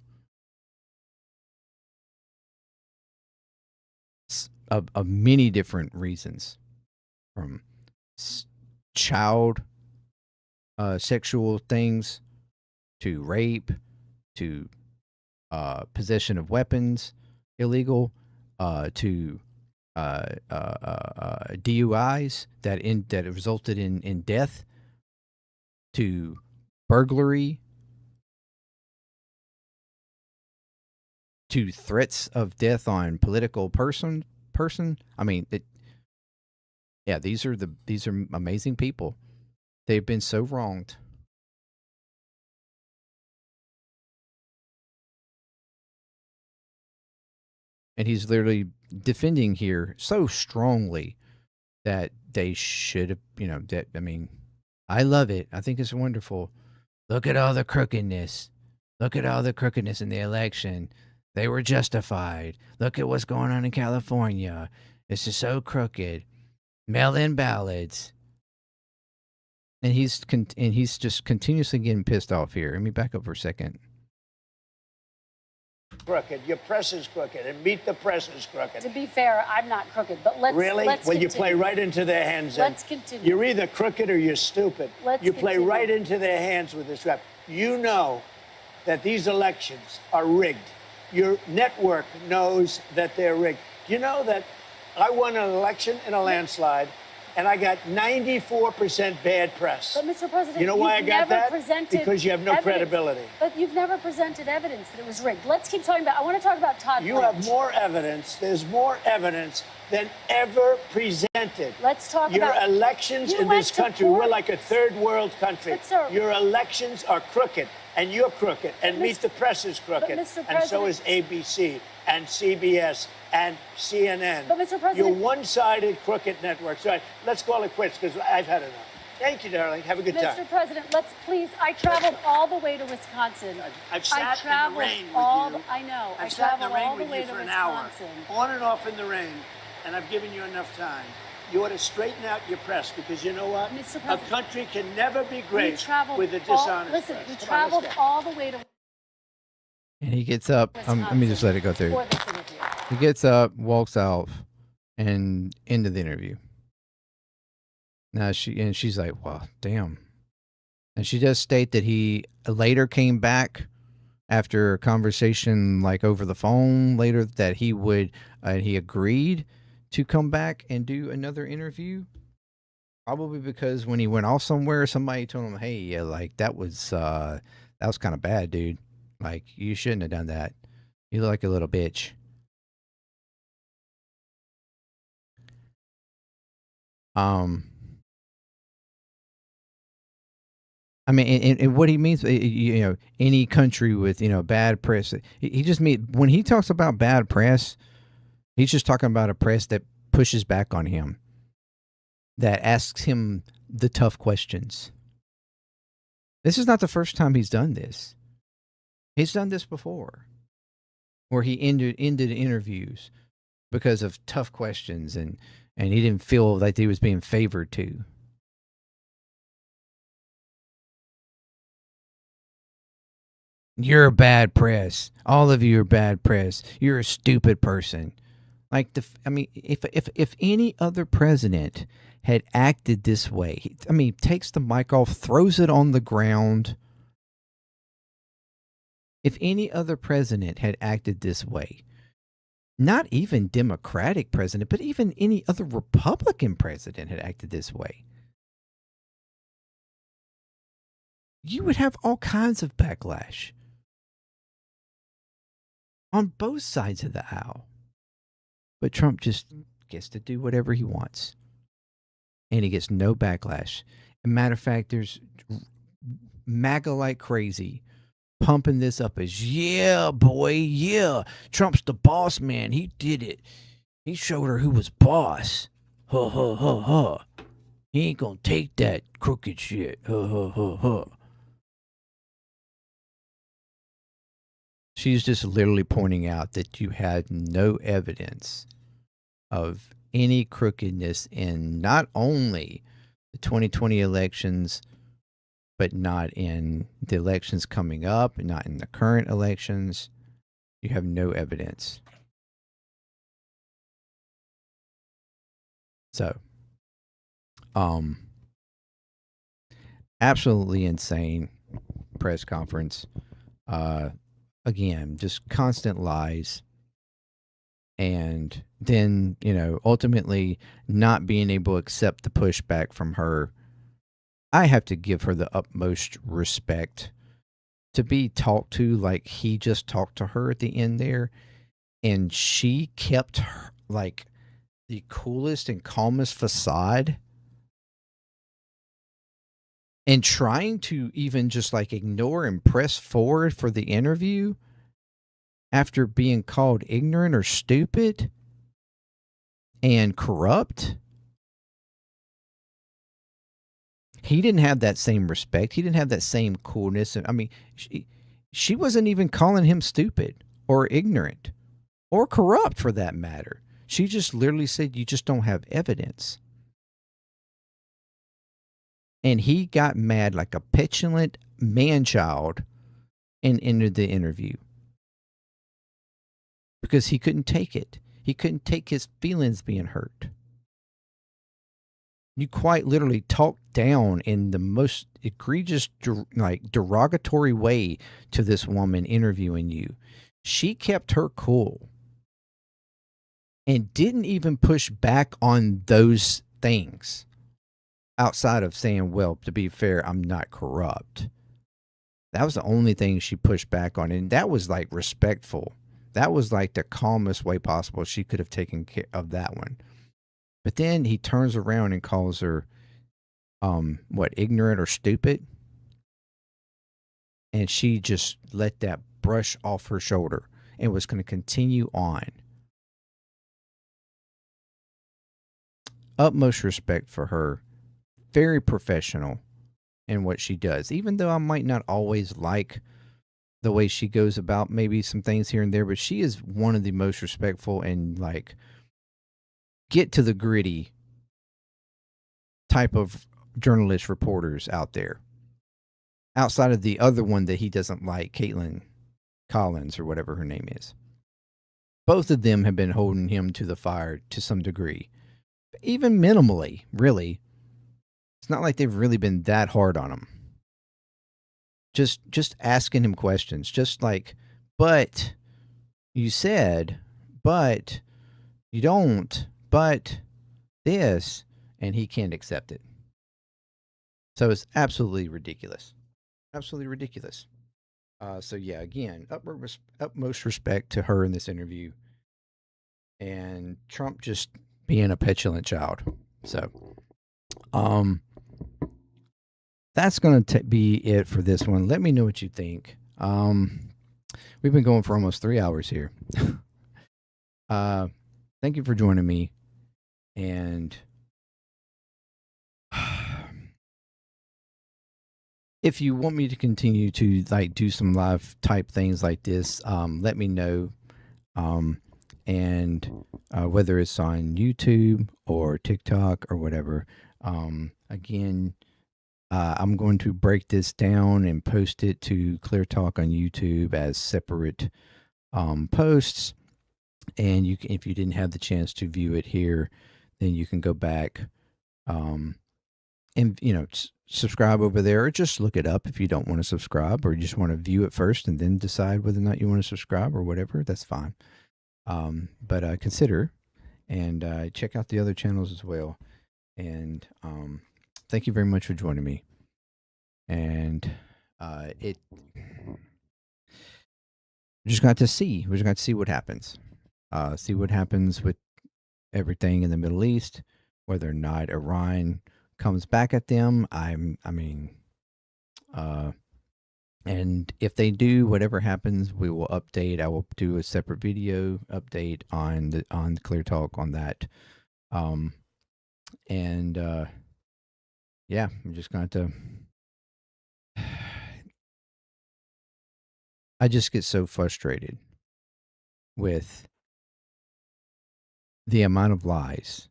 Of many different reasons, from child sexual things to rape to possession of weapons, illegal, to DUIs that resulted in death, to burglary, to threats of death on political person. I mean, these are amazing people. They've been so wronged. And he's literally defending here so strongly that they should have, I love it. I think it's wonderful. Look at all the crookedness. Look at all the crookedness in the election. They were justified. Look at what's going on in California. This is so crooked. Mail-in ballots. And he's just continuously getting pissed off here. Let me back up for a second.
Crooked. Your press is crooked, and Meet the Press is crooked.
To be fair, I'm not crooked, but let's
really.
Let's
well,
continue.
You play right into their hands.
Let's continue.
You're either crooked or you're stupid. You play right into their hands with this rap. You know that these elections are rigged. Your network knows that they're rigged. You know that I won an election in a landslide, and I got 94% bad press.
But, Mr. President,
you know why I got that? Because you have no credibility.
But you've never presented evidence that it was rigged. Let's keep talking about, I want to talk about Todd
You have more evidence. There's more evidence than ever presented.
Let's talk
about your elections in this country. We're like a third world country.
But, sir,
your elections are crooked, and you're crooked, and Meet the Press is crooked, and so is ABC and CBS and CNN.
But, Mr. President,
you're one-sided crooked networks. All right, let's call it quits because I've had enough. Thank you, darling. Have a good time.
Mr. President, let's please. I traveled all the way to Wisconsin.
I've sat in the rain with you.
I know.
I've sat in the rain with you for an hour, on and off in the rain, and I've given you enough time. You ought to straighten out your press because you know what?
Mr.
A country can never be great with a dishonest
Listen,
press.
we traveled all the way to.
And he gets up. Let me just let it go through.
For this interview.
He gets up, walks out, and into the interview. Now she's like, well, damn. And she does state that he later came back after a conversation like over the phone later that he would, he agreed to come back and do another interview. Probably because when he went off somewhere, somebody told him, hey, like that was kind of bad, dude. Like you shouldn't have done that. You look like a little bitch. I mean, and what he means, any country with, bad press. He just mean when he talks about bad press, he's just talking about a press that pushes back on him, that asks him the tough questions. This is not the first time he's done this. He's done this before, where he ended interviews because of tough questions, and he didn't feel like he was being favored to. You're a bad press. All of you are bad press. You're a stupid person. Like if any other president had acted this way, takes the mic off, throws it on the ground. If any other president had acted this way, not even Democratic president, but even any other Republican president had acted this way, you would have all kinds of backlash on both sides of the aisle. But Trump just gets to do whatever he wants. And he gets no backlash. As a matter of fact, there's MAGA like crazy pumping this up as, yeah, boy, yeah, Trump's the boss man. He did it. He showed her who was boss. Ha, ha, ha, ha. He ain't gonna take that crooked shit. Ha, ha, ha, ha. She's just literally pointing out that you had no evidence of any crookedness in not only the 2020 elections, but not in the elections coming up, not in the current elections. You have no evidence. So, absolutely insane press conference. Again, just constant lies. And then, ultimately not being able to accept the pushback from her. I have to give her the utmost respect to be talked to like he just talked to her at the end there. And she kept her, like, the coolest and calmest facade. And trying to even just like ignore and press forward for the interview after being called ignorant or stupid and corrupt. He didn't have that same respect. He didn't have that same coolness. She wasn't even calling him stupid or ignorant or corrupt for that matter. She just literally said, you just don't have evidence. And he got mad like a petulant man-child and ended the interview. Because he couldn't take it. He couldn't take his feelings being hurt. You quite literally talked down in the most egregious, derogatory way to this woman interviewing you. She kept her cool and didn't even push back on those things. Outside of saying, well, to be fair, I'm not corrupt. That was the only thing she pushed back on. And that was like respectful. That was like the calmest way possible she could have taken care of that one. But then he turns around and calls her, ignorant or stupid? And she just let that brush off her shoulder and was going to continue on. Utmost respect for her. Very professional in what she does. Even though I might not always like the way she goes about maybe some things here and there, but she is one of the most respectful and like get to the gritty type of journalist reporters out there. Outside of the other one that he doesn't like, Caitlin Collins or whatever her name is. Both of them have been holding him to the fire to some degree. Even minimally, really. It's not like they've really been that hard on him. Just asking him questions. Just like, but you said, but you don't, but this, and he can't accept it. So it's absolutely ridiculous. Absolutely ridiculous. So yeah, again, utmost respect to her in this interview. And Trump just being a petulant child. So, that's going to be it for this one. Let me know what you think. We've been going for almost 3 hours here. Thank you for joining me. And if you want me to continue to like do some live type things like this, let me know. And whether it's on YouTube or TikTok or whatever. Again, I'm going to break this down and post it to ClearTalk on YouTube as separate posts. And you can, if you didn't have the chance to view it here, then you can go back and subscribe over there, or just look it up if you don't want to subscribe, or you just want to view it first and then decide whether or not you want to subscribe or whatever. That's fine. But consider and check out the other channels as well. And thank you very much for joining me. And we just got to see. We just got to see what happens. See what happens with everything in the Middle East, whether or not Iran comes back at them. And if they do, whatever happens, we will update. I will do a separate video update on the ClearTalk on that. Yeah, I'm just going to. I just get so frustrated with the amount of lies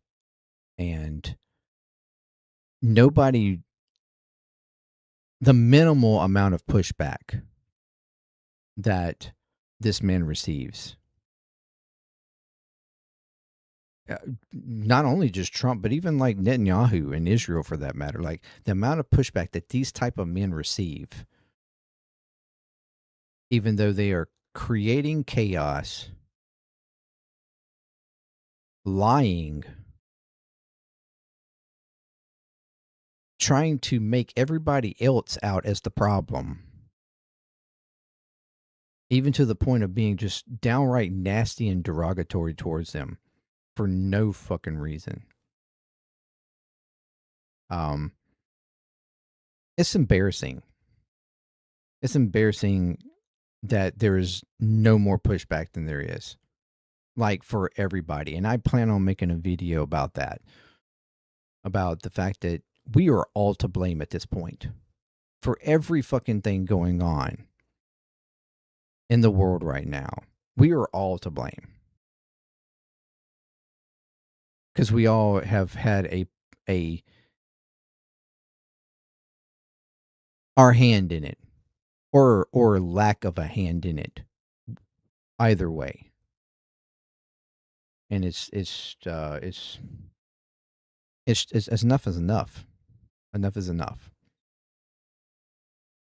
and the minimal amount of pushback that this man receives. Not only just Trump, but even like Netanyahu and Israel, for that matter. Like the amount of pushback that these type of men receive, even though they are creating chaos, lying, trying to make everybody else out as the problem, even to the point of being just downright nasty and derogatory towards them for no fucking reason. It's embarrassing. It's embarrassing that there is no more pushback than there is, like, for everybody. And I plan on making a video about that, about the fact that we are all to blame at this point for every fucking thing going on in the world right now. We are all to blame because we all have had our hand in it, or lack of a hand in it, either way. And it's enough is enough. Enough is enough.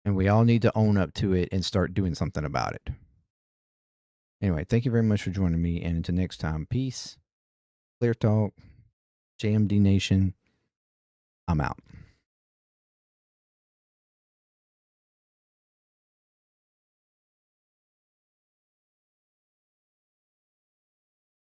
And we all need to own up to it and start doing something about it. Anyway, thank you very much for joining me. And until next time, peace, ClearTalk, JMD Nation. I'm out.